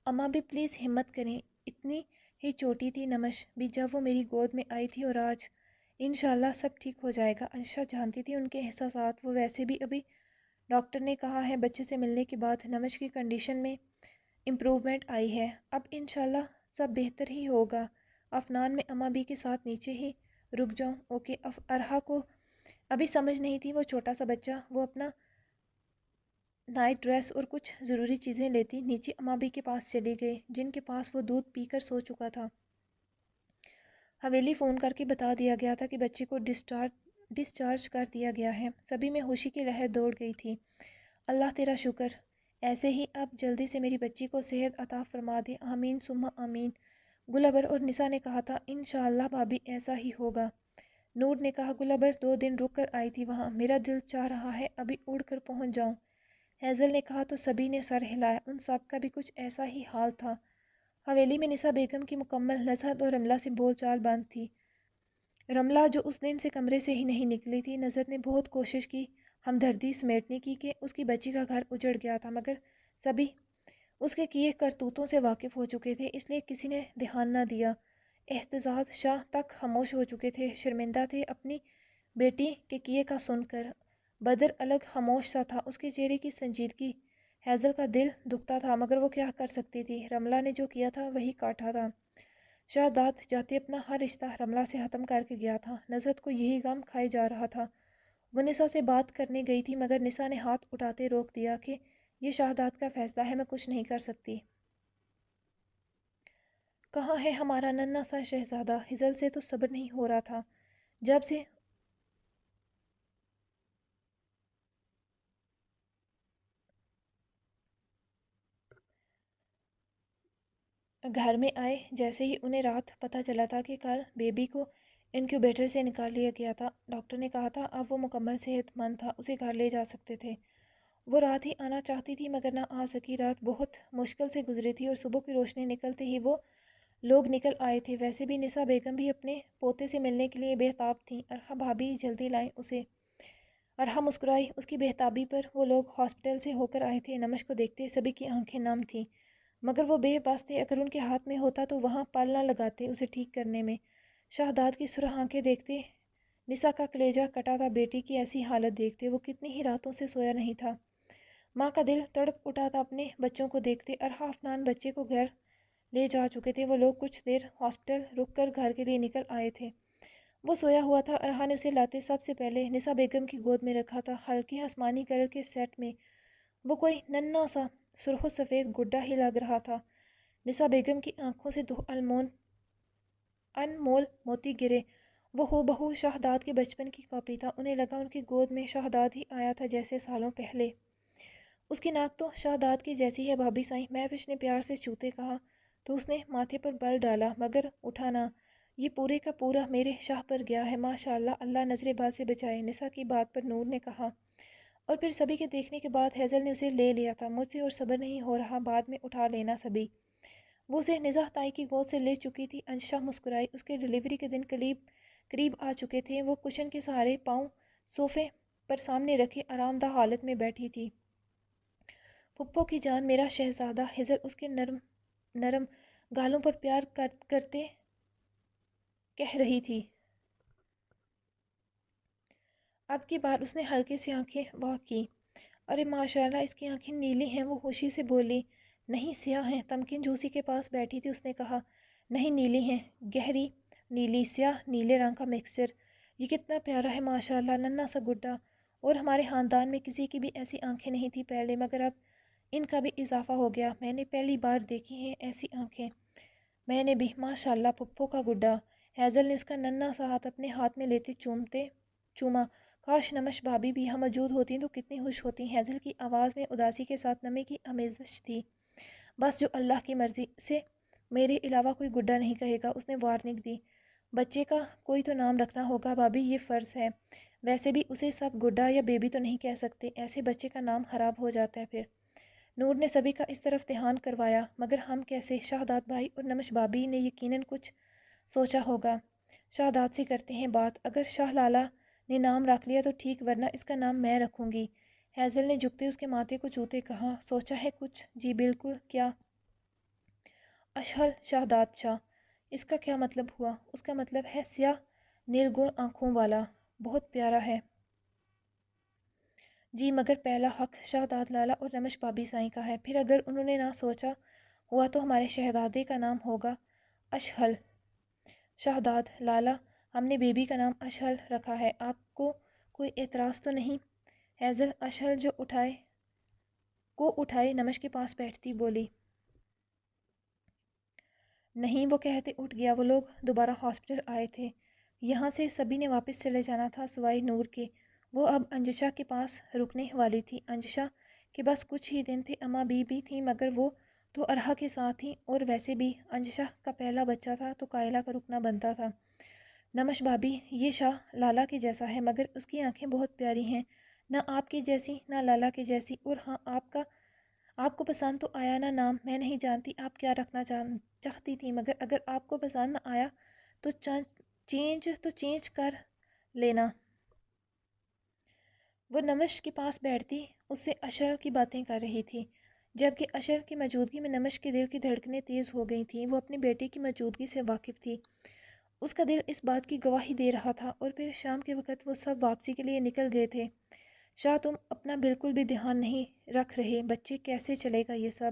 اماں بھی پلیز ہمت کریں، اتنی ہی چھوٹی تھی نمش بھی جب وہ میری گود میں آئی تھی، اور آج انشاءاللہ سب ٹھیک ہو جائے گا۔ انجشا جانتی تھی ان کے احساسات۔ وہ ویسے بھی ابھی ڈاکٹر نے کہا ہے بچے سے ملنے کے بعد نمش کی کنڈیشن میں امپروومنٹ آئی ہے، اب انشاءاللہ سب بہتر ہی ہوگا۔ افنان میں اماں بھی کے ساتھ نیچے ہی رک جاؤں؟ اوکے۔ ارحا کو ابھی سمجھ نہیں تھی، وہ چھوٹا سا بچہ، وہ اپنا نائٹ ڈریس اور کچھ ضروری چیزیں لیتی نیچے اماں بھی کے پاس چلی گئی، جن کے پاس وہ دودھ پی کر سو چکا تھا۔ حویلی فون کر کے بتا دیا گیا تھا کہ بچے کو ڈسچارج کر دیا گیا ہے۔ سبھی میں خوشی کی لہر دوڑ گئی تھی۔ اللہ تیرا شکر، ایسے ہی اب جلدی سے میری بچی کو صحت عطا فرما دے، آمین ثم آمین۔ گلابر اور نسا نے کہا تھا انشاءاللہ بھابی ایسا ہی ہوگا۔ نور نے کہا گلابر 2 دن رک کر آئی تھی وہاں، میرا دل چاہ رہا ہے ابھی اڑ کر پہنچ جاؤں۔ ہیزل نے کہا تو سبھی نے سر ہلایا۔ ان سب کا بھی کچھ ایسا ہی حال تھا۔ حویلی میں نسا بیگم کی مکمل نزہت اور رملہ سے بول چال بند تھی۔ رملہ جو اس دن سے کمرے سے ہی نہیں نکلی تھی، نزہت نے بہت کوشش کی ہمدردی سمیٹنے کی کہ اس کی بچی کا گھر اجڑ گیا تھا، مگر سبھی اس کے کیے کرتوتوں سے واقف ہو چکے تھے، اس لیے کسی نے دھیان نہ دیا۔ احتجاج شاہ تک خاموش ہو چکے تھے، شرمندہ تھے اپنی بیٹی کے کیے کا سن کر۔ بدر الگ خاموش سا تھا، اس کے چہرے کی سنجیدگی ہیزل کا دل دکھتا تھا، مگر وہ کیا کر سکتی تھی؟ رملہ نے جو کیا تھا وہی کاٹا تھا۔ شہزاد جاتے اپنا ہر رشتہ رملہ سے ختم کر کے گیا تھا۔ نزہت کو یہی غم کھائے جا رہا تھا۔ وہ نسا سے بات کرنے گئی تھی، مگر نسا نے ہاتھ اٹھاتے روک دیا کہ یہ شہزاد کا فیصلہ ہے، میں کچھ نہیں کر سکتی۔ کہاں ہے ہمارا ننھا سا شہزادہ؟ ہیزل سے تو صبر نہیں ہو رہا تھا۔ جب سے گھر میں آئے، جیسے ہی انہیں رات پتہ چلا تھا کہ کل بیبی کو انکیوبیٹر سے نکال لیا گیا تھا، ڈاکٹر نے کہا تھا اب وہ مکمل صحت مند تھا، اسے گھر لے جا سکتے تھے۔ وہ رات ہی آنا چاہتی تھی مگر نہ آ سکی۔ رات بہت مشکل سے گزری تھی اور صبح کی روشنی نکلتے ہی وہ لوگ نکل آئے تھے۔ ویسے بھی نسا بیگم بھی اپنے پوتے سے ملنے کے لیے بےتاب تھیں۔ ارحا بھابی جلدی لائیں اسے۔ ارحا مسکرائی۔ اس کی بےتابی پر وہ لوگ ہاسپٹل سے ہو کر آئے تھے۔ نمش کو دیکھتے سبھی کی آنکھیں نم تھیں، مگر وہ بے بس تھے۔ اگر ان کے ہاتھ میں ہوتا تو وہاں پل نہ لگاتے اسے ٹھیک کرنے میں۔ شہزاد کی سرخ آنکھیں دیکھتے نسا کا کلیجہ کٹا تھا۔ بیٹی کی ایسی حالت دیکھتے وہ کتنی ہی راتوں سے سویا نہیں تھا۔ ماں کا دل تڑپ اٹھا تھا اپنے بچوں کو دیکھتے۔ ارحا افنان بچے کو گھر لے جا چکے تھے۔ وہ لوگ کچھ دیر ہاسپٹل رک کر گھر کے لیے نکل آئے تھے۔ وہ سویا ہوا تھا۔ ارحا نے اسے لاتے سب سے پہلے نسا بیگم کی گود میں رکھا تھا۔ ہلکی آسمانی کلر کے سیٹ میں وہ کوئی ننھا سا سرخ و سفید گڈا ہی لگ رہا تھا۔ نسا بیگم کی آنکھوں سے دو انمول موتی گرے۔ وہ ہو بہو شہزاد کے بچپن کی کاپی تھا۔ انہیں لگا ان کی گود میں شہزاد ہی آیا تھا جیسے سالوں پہلے۔ اس کی ناک تو شہزاد کی جیسی ہے بھابی سائیں، مہوش نے پیار سے چوتے کہا تو اس نے ماتھے پر بل ڈالا مگر اٹھا نہ۔ یہ پورے کا پورا میرے شاہ پر گیا ہے، ماشاء اللہ، اللہ نظر باد سے بچائے۔ نسا کی بات پر نور نے کہا۔ اور پھر سبھی کے دیکھنے کے بعد ہیزل نے اسے لے لیا تھا۔ مجھ سے اور صبر نہیں ہو رہا، بعد میں اٹھا لینا سبھی۔ وہ اسے نزہ تائی کی گود سے لے چکی تھی۔ انشا مسکرائی۔ اس کے ڈلیوری کے دن قریب آ چکے تھے۔ وہ کشن کے سہارے پاؤں صوفے پر سامنے رکھے آرام دہ حالت میں بیٹھی تھی۔ پھپھو کی جان، میرا شہزادہ، ہیزل اس کے نرم گالوں پر پیار کرتے کہہ رہی تھی۔ اب کی بار اس نے ہلکے سے آنکھیں واک کی۔ ارے ماشاءاللہ، اس کی آنکھیں نیلی ہیں۔ وہ خوشی سے بولی۔ نہیں، سیاہ ہیں۔ تمکن جھوسی کے پاس بیٹھی تھی، اس نے کہا۔ نہیں، نیلی ہیں، گہری نیلی سیاہ نیلے رنگ کا مکسچر۔ یہ کتنا پیارا ہے ماشاءاللہ، ننھا سا گڈا۔ اور ہمارے خاندان میں کسی کی بھی ایسی آنکھیں نہیں تھی پہلے، مگر اب ان کا بھی اضافہ ہو گیا۔ میں نے پہلی بار دیکھی ہیں ایسی آنکھیں۔ میں نے بھی، ماشاءاللہ، پھپھو کا گڈا۔ ہیزل نے اس کا ننھا سا ہاتھ اپنے ہاتھ میں لیتے چوما۔ کاش نمش بھابی بھی یہاں موجود ہوتی تو کتنی خوش ہوتی۔ ہیزل کی آواز میں اداسی کے ساتھ نمی کی آمیزش تھی۔ بس جو اللہ کی مرضی، اسے میرے علاوہ کوئی گڈا نہیں کہے گا، اس نے وارننگ دی۔ بچے کا کوئی تو نام رکھنا ہوگا بھابی، یہ فرض ہے۔ ویسے بھی اسے سب گڈا یا بیبی تو نہیں کہہ سکتے، ایسے بچے کا نام خراب ہو جاتا ہے پھر۔ نور نے سبھی کا اس طرف دھیان کروایا۔ مگر ہم کیسے؟ شہزاد بھائی اور نمش بھابی نے یقیناً کچھ سوچا ہوگا۔ شہزاد سے کرتے ہیں بات، اگر شاہ لالا نے نام رکھ لیا تو ٹھیک، ورنہ اس کا نام میں رکھوں گی۔ ہیزل نے جھکتے اس کے ماتھے کو چوتے کہا۔ سوچا ہے کچھ؟ جی بالکل۔ کیا؟ اشہل شہزاد شاہ۔ اس کا کیا مطلب ہوا؟ اس کا مطلب ہے سیاہ نیلگون آنکھوں والا، بہت پیارا ہے۔ جی، مگر پہلا حق شہزاد لالا اور نمش بھابی سائیں کا ہے۔ پھر اگر انہوں نے نہ سوچا ہوا تو ہمارے شہزادے کا نام ہوگا اشہل۔ شہزاد لالا، ہم نے بیبی کا نام اشہل رکھا ہے، آپ کو کوئی اعتراض تو نہیں؟ ہیزل اشہل کو اٹھائے نمش کے پاس بیٹھتی بولی۔ نہیں، وہ کہتے اٹھ گیا۔ وہ لوگ دوبارہ ہاسپٹل آئے تھے۔ یہاں سے سبھی نے واپس چلے جانا تھا سوائے نور کے۔ وہ اب انجشا کے پاس رکنے والی تھی۔ انجشا کے بس کچھ ہی دن تھے۔ اماں بھی تھیں مگر وہ تو ارحا کے ساتھ تھیں، اور ویسے بھی انجشا کا پہلا بچہ تھا تو قائلہ کا رکنا بنتا تھا۔ نمش بھابی، یہ شاہ لالا کے جیسا ہے، مگر اس کی آنکھیں بہت پیاری ہیں، نہ آپ کی جیسی نہ لالا کے جیسی۔ اور ہاں، آپ کو پسند تو آیا نا نام؟ میں نہیں جانتی آپ کیا رکھنا چاہتی تھی، مگر اگر آپ کو پسند نہ آیا تو چینج کر لینا۔ وہ نمش کے پاس بیٹھتی اس سے اشر کی باتیں کر رہی تھی، جبکہ اشر کی موجودگی میں نمش کے دل کی دھڑکنیں تیز ہو گئی تھیں۔ وہ اپنے بیٹے کی موجودگی سے واقف تھی، اس کا دل اس بات کی گواہی دے رہا تھا۔ اور پھر شام کے وقت وہ سب واپسی کے لیے نکل گئے تھے۔ شاہ تم اپنا بالکل بھی دھیان نہیں رکھ رہے، بچے کیسے چلے گا یہ سب؟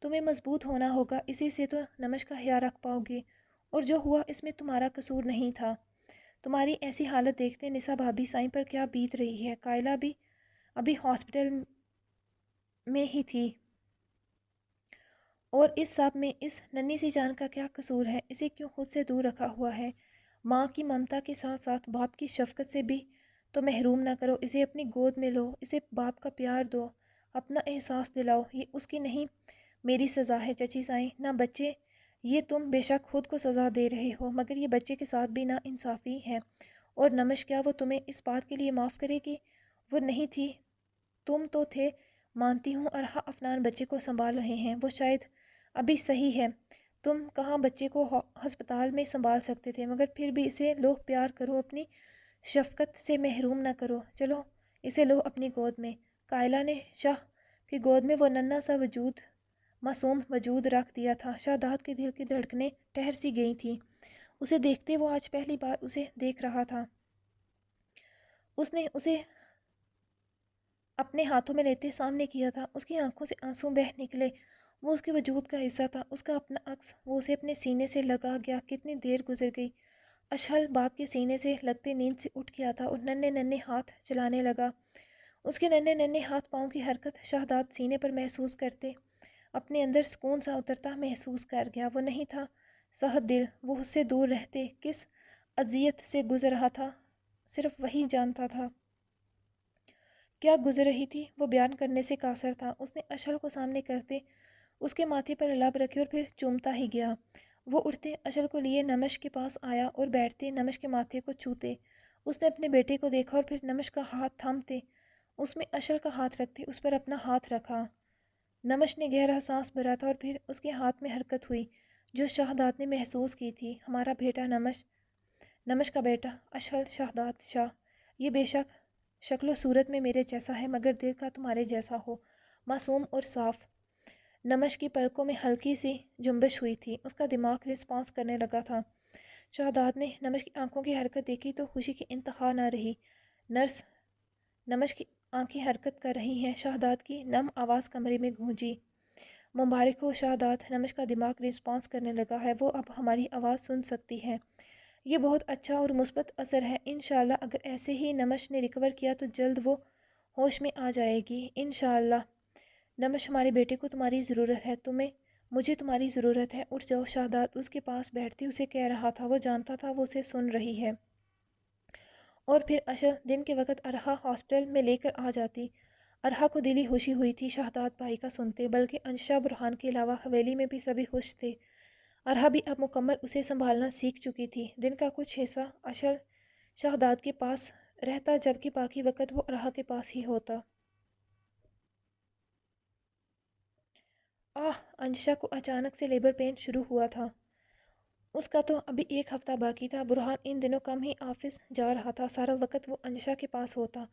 تمہیں مضبوط ہونا ہوگا، اسی سے تو نمش کا خیال رکھ پاؤ گے، اور جو ہوا اس میں تمہارا قصور نہیں تھا۔ تمہاری ایسی حالت دیکھتے نسا بھابھی سائیں پر کیا بیت رہی ہے، قائلہ بھی ابھی ہاسپٹل میں ہی تھی، اور اس سب میں اس ننھی سی جان کا کیا قصور ہے؟ اسے کیوں خود سے دور رکھا ہوا ہے؟ ماں کی ممتا کے ساتھ ساتھ باپ کی شفقت سے بھی تو محروم نہ کرو، اسے اپنی گود میں لو، اسے باپ کا پیار دو، اپنا احساس دلاؤ، یہ اس کی نہیں میری سزا ہے چچی سائیں۔ نہ بچے، یہ تم بے شک خود کو سزا دے رہے ہو، مگر یہ بچے کے ساتھ بھی نا انصافی ہے، اور نمش کیا وہ تمہیں اس بات کے لیے معاف کرے گی؟ وہ نہیں تھی، تم تو تھے۔ مانتی ہوں ارحا افنان بچے کو سنبھال رہے ہیں، وہ شاید ابھی صحیح ہے، تم کہاں بچے کو ہسپتال میں سنبھال سکتے تھے، مگر پھر بھی اسے لو، پیار کرو، اپنی شفقت سے محروم نہ کرو، چلو اسے لو اپنی گود میں۔ قائلہ نے شاہ کی گود میں وہ ننھا سا وجود، معصوم وجود رکھ دیا تھا۔ شہزاد کے دل کی دھڑکنیں ٹھہر سی گئی تھیں، اسے دیکھتے وہ آج پہلی بار اسے دیکھ رہا تھا۔ اس نے اسے اپنے ہاتھوں میں لیتے سامنے کیا تھا، اس کی آنکھوں سے آنسو بہہ نکلے، وہ اس کے وجود کا حصہ تھا، اس کا اپنا عکس، وہ اسے اپنے سینے سے لگا گیا۔ کتنی دیر گزر گئی، اشہل باپ کے سینے سے لگتے نیند سے اٹھ گیا تھا اور ننھے ننھے ہاتھ چلانے لگا۔ اس کے ننھے ننھے ہاتھ پاؤں کی حرکت شہزاد سینے پر محسوس کرتے اپنے اندر سکون سا اترتا محسوس کر گیا۔ وہ نہیں تھا صحت دل، وہ اس سے دور رہتے کس اذیت سے گزر رہا تھا، صرف وہی جانتا تھا۔ کیا گزر رہی تھی وہ بیان کرنے سے قاصر تھا۔ اس نے اشہل کو سامنے کرتے اس کے ماتھے پر لب رکھے اور پھر چومتا ہی گیا۔ وہ اٹھتے اشہل کو لیے نمش کے پاس آیا اور بیٹھتے نمش کے ماتھے کو چھوتے۔ اس نے اپنے بیٹے کو دیکھا اور پھر نمش کا ہاتھ تھامتے اس میں اشہل کا ہاتھ رکھتے اس پر اپنا ہاتھ رکھا۔ نمش نے گہرا سانس بھرا تھا اور پھر اس کے ہاتھ میں حرکت ہوئی جو شہزاد نے محسوس کی تھی۔ ہمارا بیٹا نمش، نمش کا بیٹا اشہل شہزاد شاہ، یہ بے شک شکل و صورت میں میرے جیسا ہے، مگر دل کا تمہارے جیسا ہو، معصوم اور صاف۔ نمش کی پلکوں میں ہلکی سی جنبش ہوئی تھی، اس کا دماغ رسپانس کرنے لگا تھا۔ شہزاد نے نمش کی آنکھوں کی حرکت دیکھی تو خوشی کی انتہا نہ رہی۔ نرس، نمش کی آنکھیں حرکت کر رہی ہیں، شہزاد کی نم آواز کمرے میں گونجی۔ مبارک ہو شہزاد، نمش کا دماغ رسپانس کرنے لگا ہے، وہ اب ہماری آواز سن سکتی ہے، یہ بہت اچھا اور مثبت اثر ہے۔ انشاءاللہ اگر ایسے ہی نمش نے ریکور کیا تو جلد وہ ہوش میں آ جائے گی انشاءاللہ۔ نمش، ہمارے بیٹے کو تمہاری ضرورت ہے، مجھے تمہاری ضرورت ہے، اٹھ جاؤ۔ شہزاد اس کے پاس بیٹھتے اسے کہہ رہا تھا، وہ جانتا تھا وہ اسے سن رہی ہے۔ اور پھر اشہل دن کے وقت ارحا ہاسپٹل میں لے کر آ جاتی۔ ارحا کو دلی خوشی ہوئی تھی شہزاد بھائی کا سنتے، بلکہ انشا برہان کے علاوہ حویلی میں بھی سبھی خوش تھے۔ ارحا بھی اب مکمل اسے سنبھالنا سیکھ چکی تھی۔ دن کا کچھ حصہ اشہل شہزاد کے پاس رہتا جبکہ باقی وقت وہ ارحا کے پاس ہی ہوتا۔ انشا کو اچانک سے لیبر پین شروع ہوا تھا، اس کا تو ابھی ایک ہفتہ باقی تھا۔ برہان ان دنوں کم ہی آفس جا رہا تھا، سارا وقت وہ انشا کے پاس ہوتا۔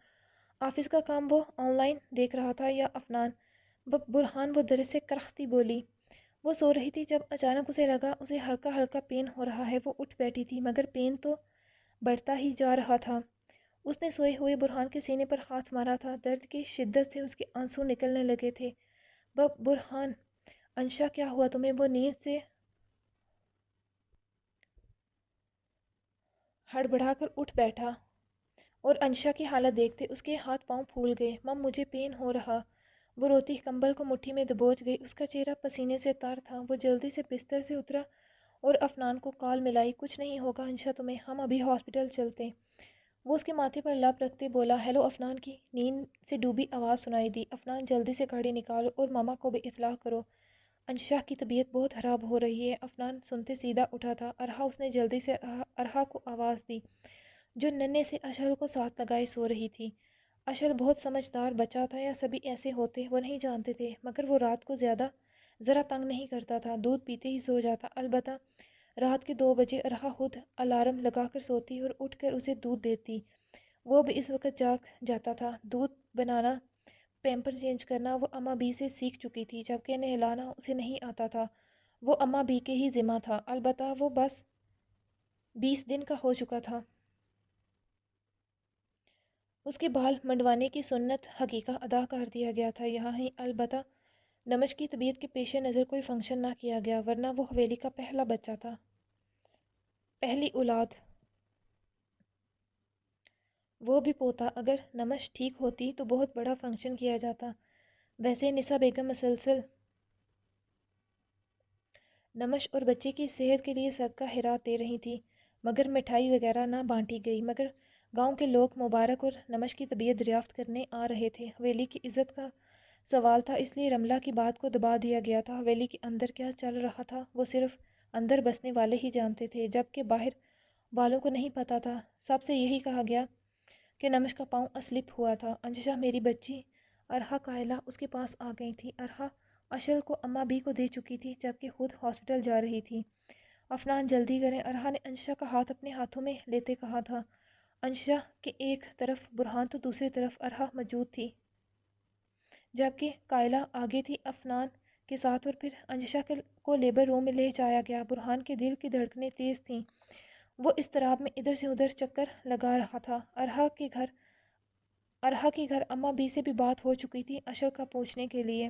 آفس کا کام وہ آن لائن دیکھ رہا تھا یا افنان؟ برہان، وہ درد سے کرختی بولی۔ وہ سو رہی تھی جب اچانک اسے لگا اسے ہلکا ہلکا پین ہو رہا ہے۔ وہ اٹھ بیٹھی تھی مگر پین تو بڑھتا ہی جا رہا تھا۔ اس نے سوئے ہوئے برہان کے سینے پر ہاتھ مارا تھا، درد کی شدت سے اس کے آنسو نکلنے لگے تھے۔ برہان، انشا کیا ہوا تمہیں؟ وہ نیند سے ہڑبڑا کر اٹھ بیٹھا اور انشا کی حالت دیکھتے اس کے ہاتھ پاؤں پھول گئے۔ مم، مجھے پین ہو رہا، وہ روتی کمبل کو مٹھی میں دبوچ گئی، اس کا چہرہ پسینے سے تر تھا۔ وہ جلدی سے بستر سے اترا اور افنان کو کال ملائی۔ کچھ نہیں ہوگا انشا تمہیں، ہم ابھی ہاسپٹل چلتے۔ وہ اس کے ماتھے پر لب رکھتے بولا۔ ہیلو افنان کی نیند سے ڈوبی آواز سنائی دی۔ افنان، جلدی سے گاڑی نکالو اور ماما کو بھی اطلاع کرو، انشا کی طبیعت بہت خراب ہو رہی ہے۔ افنان سنتے سیدھا اٹھا تھا۔ ارحا، اس نے جلدی سے ارحا کو آواز دی جو ننھے سے اشہل کو ساتھ لگائے سو رہی تھی۔ اشہل بہت سمجھدار بچہ تھا، یا سبھی ایسے ہوتے وہ نہیں جانتے تھے، مگر وہ رات کو ذرا تنگ نہیں کرتا تھا، دودھ پیتے ہی سو جاتا۔ البتہ رات کے 2 بجے ارحا خود الارم لگا کر سوتی اور اٹھ کر اسے دودھ دیتی۔ وہ بھی اس وقت جاگ جاتا تھا۔ دودھ بنانا، پیمپر چینج کرنا وہ اماں بی سے سیکھ چکی تھی، جبکہ نہلانا اسے نہیں آتا تھا، وہ اماں بی کے ہی ذمہ تھا۔ البتہ وہ بس 20 دن کا ہو چکا تھا۔ اس کے بال منڈوانے کی سنت حقیقہ ادا کر دیا گیا تھا۔ یہاں ہی البتہ نمش کی طبیعت کے پیش نظر کوئی فنکشن نہ کیا گیا، ورنہ وہ حویلی کا پہلا بچہ تھا، پہلی اولاد، وہ بھی پوتا۔ اگر نمش ٹھیک ہوتی تو بہت بڑا فنکشن کیا جاتا۔ ویسے نسا بیگم مسلسل نمش اور بچے کی صحت کے لیے صدقہ خیرات دے رہی تھی، مگر مٹھائی وغیرہ نہ بانٹی گئی۔ مگر گاؤں کے لوگ مبارک اور نمش کی طبیعت دریافت کرنے آ رہے تھے۔ حویلی کی عزت کا سوال تھا، اس لیے رملہ کی بات کو دبا دیا گیا تھا۔ حویلی کے اندر کیا چل رہا تھا وہ صرف اندر بسنے والے ہی جانتے تھے، جبکہ باہر والوں کو نہیں پتہ تھا۔ سب سے یہی کہا گیا کہ نمش کا پاؤں اسلپ ہوا تھا۔ انشا میری بچی ارحا قائلہ اس کے پاس آ گئی تھی۔ ارحا اشل کو اماں بی کو دے چکی تھی، جبکہ خود ہاسپٹل جا رہی تھی۔ افنان جلدی کریں، ارحا نے انشا کا ہاتھ اپنے ہاتھوں میں لیتے کہا تھا۔ انشا کے ایک طرف برہان تو دوسری طرف ارحا موجود تھی، جبکہ قائلہ آگے تھی افنان کے ساتھ، اور پھر انشا کو لیبر روم میں لے جایا گیا۔ برہان کے دل کی دھڑکنیں تیز تھیں، وہ اضطراب میں ادھر سے ادھر چکر لگا رہا تھا۔ ارحا کے گھر اماں بی سے بھی بات ہو چکی تھی اشل کا پوچھنے کے لیے۔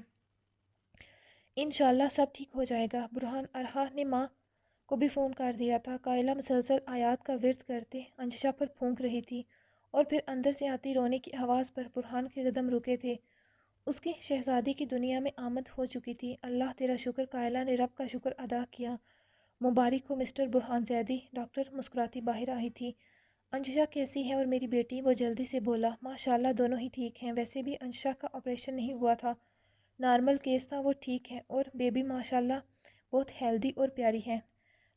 انشاءاللہ سب ٹھیک ہو جائے گا۔ برہان ارحا نے ماں کو بھی فون کر دیا تھا۔ قائلہ مسلسل آیات کا ورد کرتے انشا پر پھونک رہی تھی، اور پھر اندر سے آتی رونے کی آواز پر برہان کے قدم رکے تھے۔ اس کی شہزادی کی دنیا میں آمد ہو چکی تھی۔ اللہ تیرا شکر، قائلہ نے رب کا شکر ادا کیا۔ مبارک ہو مسٹر برہان زیدی، ڈاکٹر مسکراتی باہر آئی تھی۔ انشا کیسی ہے اور میری بیٹی؟ وہ جلدی سے بولا۔ ماشاءاللہ دونوں ہی ٹھیک ہیں، ویسے بھی انشا کا آپریشن نہیں ہوا تھا، نارمل کیس تھا، وہ ٹھیک ہے، اور بیبی ماشاءاللہ بہت ہیلدی اور پیاری ہے۔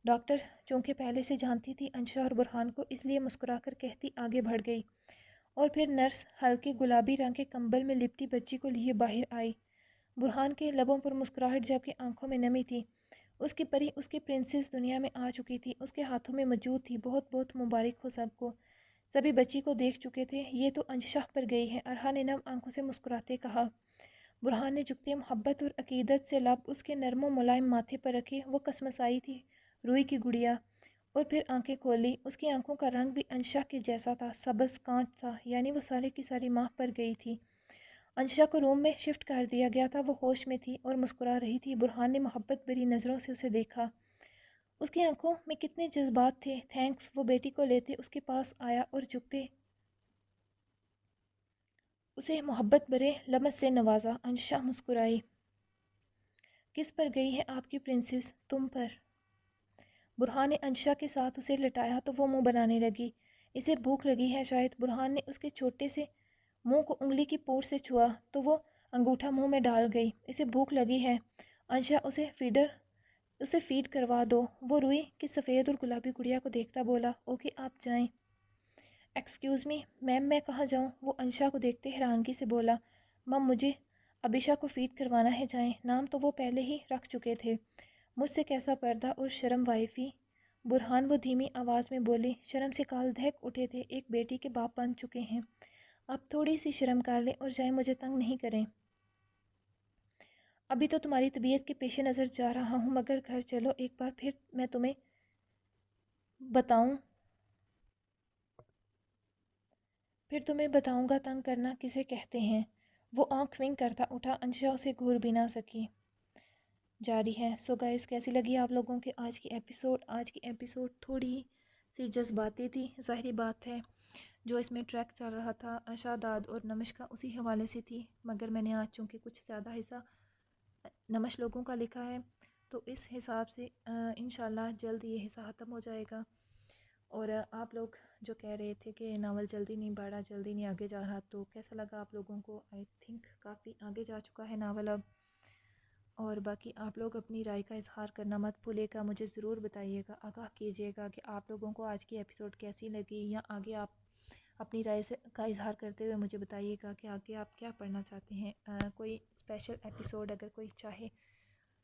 ڈاکٹر چونکہ پہلے سے جانتی تھی انشا اور برہان کو، اس لیے مسکرا کر کہتی آگے بڑھ گئی، اور پھر نرس ہلکے گلابی رنگ کے کمبل میں لپٹی بچی کو لیے باہر آئی۔ برہان کے لبوں پر مسکراہٹ جبکہ آنکھوں میں نمی تھی۔ اس کی پری، اس کی پرنسس دنیا میں آ چکی تھی، اس کے ہاتھوں میں موجود تھی۔ بہت بہت مبارک ہو سب کو۔ سبھی بچی کو دیکھ چکے تھے۔ یہ تو انشا پر گئی ہے، ارحا نے نم آنکھوں سے مسکراتے کہا۔ برہان نے جھکتے محبت اور عقیدت سے لب اس کے نرم و ملائم ماتھے پر رکھے۔ وہ کسمسائی تھی روئی کی گڑیا، اور پھر آنکھیں کھولی۔ اس کی آنکھوں کا رنگ بھی انشا کے جیسا تھا، سبز کانچ تھا، یعنی وہ سارے کی ساری ماں پر گئی تھی۔ انشا کو روم میں شفٹ کر دیا گیا تھا، وہ ہوش میں تھی اور مسکرا رہی تھی۔ برہان نے محبت بھری نظروں سے اسے دیکھا۔ اس کی آنکھوں میں کتنے جذبات تھے۔ تھینکس۔ وہ بیٹی کو لیتے اس کے پاس آیا اور جھکتے اسے محبت بھرے لمس سے نوازا۔ انشا مسکرائی۔ کس پر گئی ہے آپ کی پرنسس؟ تم پر۔ برہان نے انشا کے ساتھ اسے لٹایا تو وہ منہ بنانے لگی۔ اسے بھوک لگی ہے شاید۔ برہان نے اس کے چھوٹے سے منہ کو انگلی کی پوٹ سے چھوا تو وہ انگوٹھا منہ میں ڈال گئی۔ اسے بھوک لگی ہے انشا، اسے فیڈ کروا دو۔ وہ روئی کی سفید اور گلابی گڑیا کو دیکھتا بولا۔ اوکے آپ جائیں۔ ایکسکیوز می میم، میں کہاں جاؤں؟ وہ انشا کو دیکھتے حیرانگی سے بولا۔ مم مجھے ابیشا کو فیڈ کروانا ہے، جائیں۔ نام تو وہ پہلے ہی رکھ چکے تھے۔ مجھ سے کیسا پردہ اور شرم وائفی؟ برہان وہ دھیمی آواز میں بولے۔ شرم سے کال دہک اٹھے تھے، ایک بیٹی کے باپ بن چکے ہیں، اب تھوڑی سی شرم کر لیں اور جائیں، مجھے تنگ نہیں کریں۔ ابھی تو تمہاری طبیعت کے پیش نظر جا رہا ہوں، مگر گھر چلو ایک بار پھر میں تمہیں بتاؤں گا تنگ کرنا کسے کہتے ہیں۔ وہ آنکھ ونک کرتا اٹھا۔ انشا اسے گھور بھی نہ سکی۔ جاری ہے۔ سو گائز، کیسی لگی آپ لوگوں کے آج کی ایپیسوڈ تھوڑی سی جذباتی تھی، ظاہری بات ہے، جو اس میں ٹریک چل رہا تھا شاداد اور نمش کا اسی حوالے سے تھی، مگر میں نے آج چونکہ کچھ زیادہ حصہ نمش لوگوں کا لکھا ہے تو اس حساب سے انشاءاللہ جلد یہ حصہ ختم ہو جائے گا۔ اور آپ لوگ جو کہہ رہے تھے کہ ناول جلدی نہیں بڑھا، جلدی نہیں آگے جا رہا، تو کیسا لگا آپ لوگوں کو؟ آئی تھنک کافی آگے جا چکا ہے ناول اب، اور باقی آپ لوگ اپنی رائے کا اظہار کرنا مت بھولے گا، مجھے ضرور بتائیے گا، آگاہ کیجیے گا کہ آپ لوگوں کو آج کی ایپیسوڈ کیسی لگی، یا آگے آپ اپنی رائے کا اظہار کرتے ہوئے مجھے بتائیے گا کہ آگے آپ کیا پڑھنا چاہتے ہیں۔ کوئی اسپیشل ایپیسوڈ اگر کوئی چاہے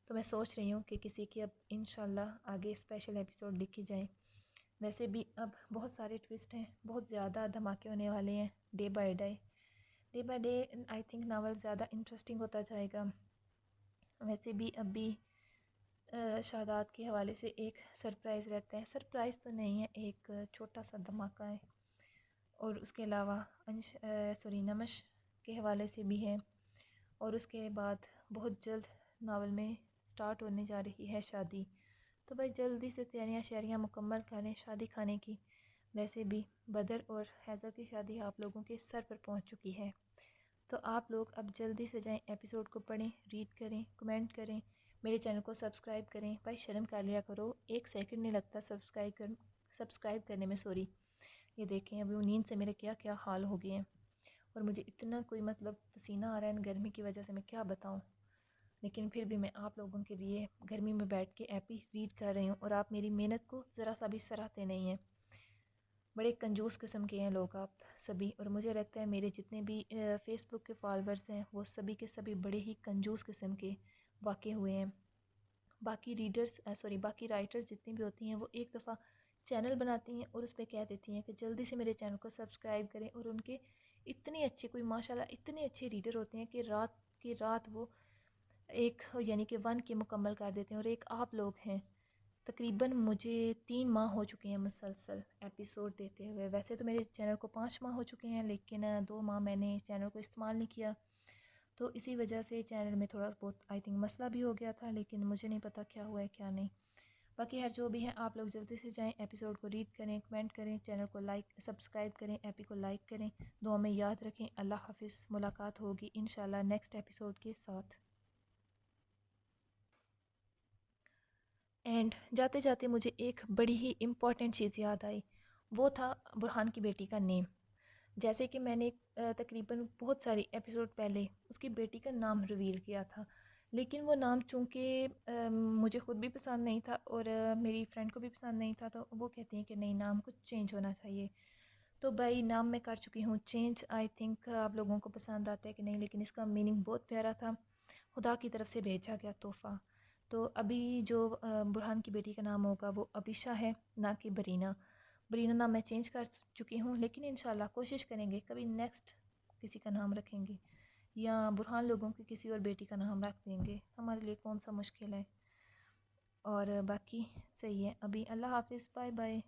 تو میں سوچ رہی ہوں کہ کسی کی اب انشاءاللہ آگے اسپیشل ایپیسوڈ لکھی جائیں۔ ویسے بھی اب بہت سارے ٹوسٹ ہیں، بہت زیادہ دھماکے ہونے والے ہیں، day by day I think novel زیادہ انٹرسٹنگ ہوتا جائے گا۔ ویسے بھی اب بھی شاداد کے حوالے سے ایک سرپرائز رہتا ہے، سرپرائز تو نہیں ہے، ایک چھوٹا سا دھماکہ ہے، اور اس کے علاوہ نمش کے حوالے سے بھی ہے، اور اس کے بعد بہت جلد ناول میں سٹارٹ ہونے جا رہی ہے شادی، تو بھائی جلدی سے تیاریاں شیاریاں مکمل کریں شادی کھانے کی۔ ویسے بھی بدر اور حیضہ کی شادی آپ لوگوں کے سر پر پہنچ چکی ہے، تو آپ لوگ اب جلدی سے جائیں، ایپیسوڈ کو پڑھیں، ریڈ کریں، کمنٹ کریں، میرے چینل کو سبسکرائب کریں۔ بھائی شرم کر لیا کرو، 1 سیکنڈ نہیں لگتا سبسکرائب کرنے میں، سوری۔ یہ دیکھیں ابھی وہ نیند سے میرے کیا کیا حال ہو گئے ہیں، اور مجھے اتنا کوئی مطلب پسینہ آ رہا ہے گرمی کی وجہ سے، میں کیا بتاؤں، لیکن پھر بھی میں آپ لوگوں کے لیے گرمی میں بیٹھ کے ایپی ریڈ کر رہی ہوں، اور آپ میری محنت کو ذرا سا بھی سراہتے نہیں ہیں۔ بڑے کنجوس قسم کے ہیں لوگ آپ سبھی، اور مجھے لگتا ہے میرے جتنے بھی فیس بک کے فالوورز ہیں وہ سبھی کے سبھی بڑے ہی کنجوس قسم کے واقع ہوئے ہیں۔ باقی رائٹرز جتنی بھی ہوتی ہیں وہ ایک دفعہ چینل بناتی ہیں اور اس پہ کہہ دیتی ہیں کہ جلدی سے میرے چینل کو سبسکرائب کریں، اور ان کے اتنے اچھے کوئی ماشاءاللہ اتنے اچھے ریڈر ہوتے ہیں کہ رات کی رات وہ ایک یعنی کہ 1 کے مکمل کر دیتے ہیں، اور ایک آپ لوگ ہیں۔ تقریباً مجھے 3 ماہ ہو چکے ہیں مسلسل ایپیسوڈ دیتے ہوئے، ویسے تو میرے چینل کو 5 ماہ ہو چکے ہیں، لیکن 2 ماہ میں نے چینل کو استعمال نہیں کیا، تو اسی وجہ سے چینل میں تھوڑا بہت مسئلہ بھی ہو گیا تھا، لیکن مجھے نہیں پتا کیا ہوا ہے کیا نہیں۔ باقی ہر جو بھی ہے آپ لوگ جلدی سے جائیں، ایپیسوڈ کو ریڈ کریں، کمنٹ کریں، چینل کو سبسکرائب کریں، ایپی کو لائک کریں، دعا میں یاد رکھیں۔ اللہ حافظ، ملاقات ہوگی انشاءاللہ نیکسٹ ایپیسوڈ کے ساتھ۔ اینڈ جاتے جاتے مجھے ایک بڑی ہی امپورٹنٹ چیز یاد آئی، وہ تھا برہان کی بیٹی کا نیم۔ جیسے کہ میں نے تقریباً بہت ساری ایپیسوڈ پہلے اس کی بیٹی کا نام ریویل کیا تھا، لیکن وہ نام چونکہ مجھے خود بھی پسند نہیں تھا اور میری فرینڈ کو بھی پسند نہیں تھا، تو وہ کہتی ہیں کہ نہیں، نام کچھ چینج ہونا چاہیے۔ تو بھائی نام میں کر چکی ہوں چینج، آئی تھنک آپ لوگوں کو پسند آتا ہے کہ نہیں، لیکن اس کا میننگ بہت پیارا تھا، خدا کی طرف سے بھیجا گیا تحفہ۔ تو ابھی جو برہان کی بیٹی کا نام ہوگا وہ ابیشا ہے، نہ کہ برینا۔ برینا نام میں چینج کر چکی ہوں، لیکن انشاءاللہ کوشش کریں گے کبھی نیکسٹ کسی کا نام رکھیں گے، یا برہان لوگوں کی کسی اور بیٹی کا نام رکھ دیں گے، ہمارے لیے کون سا مشکل ہے۔ اور باقی صحیح ہے ابھی۔ اللہ حافظ، بائے بائے۔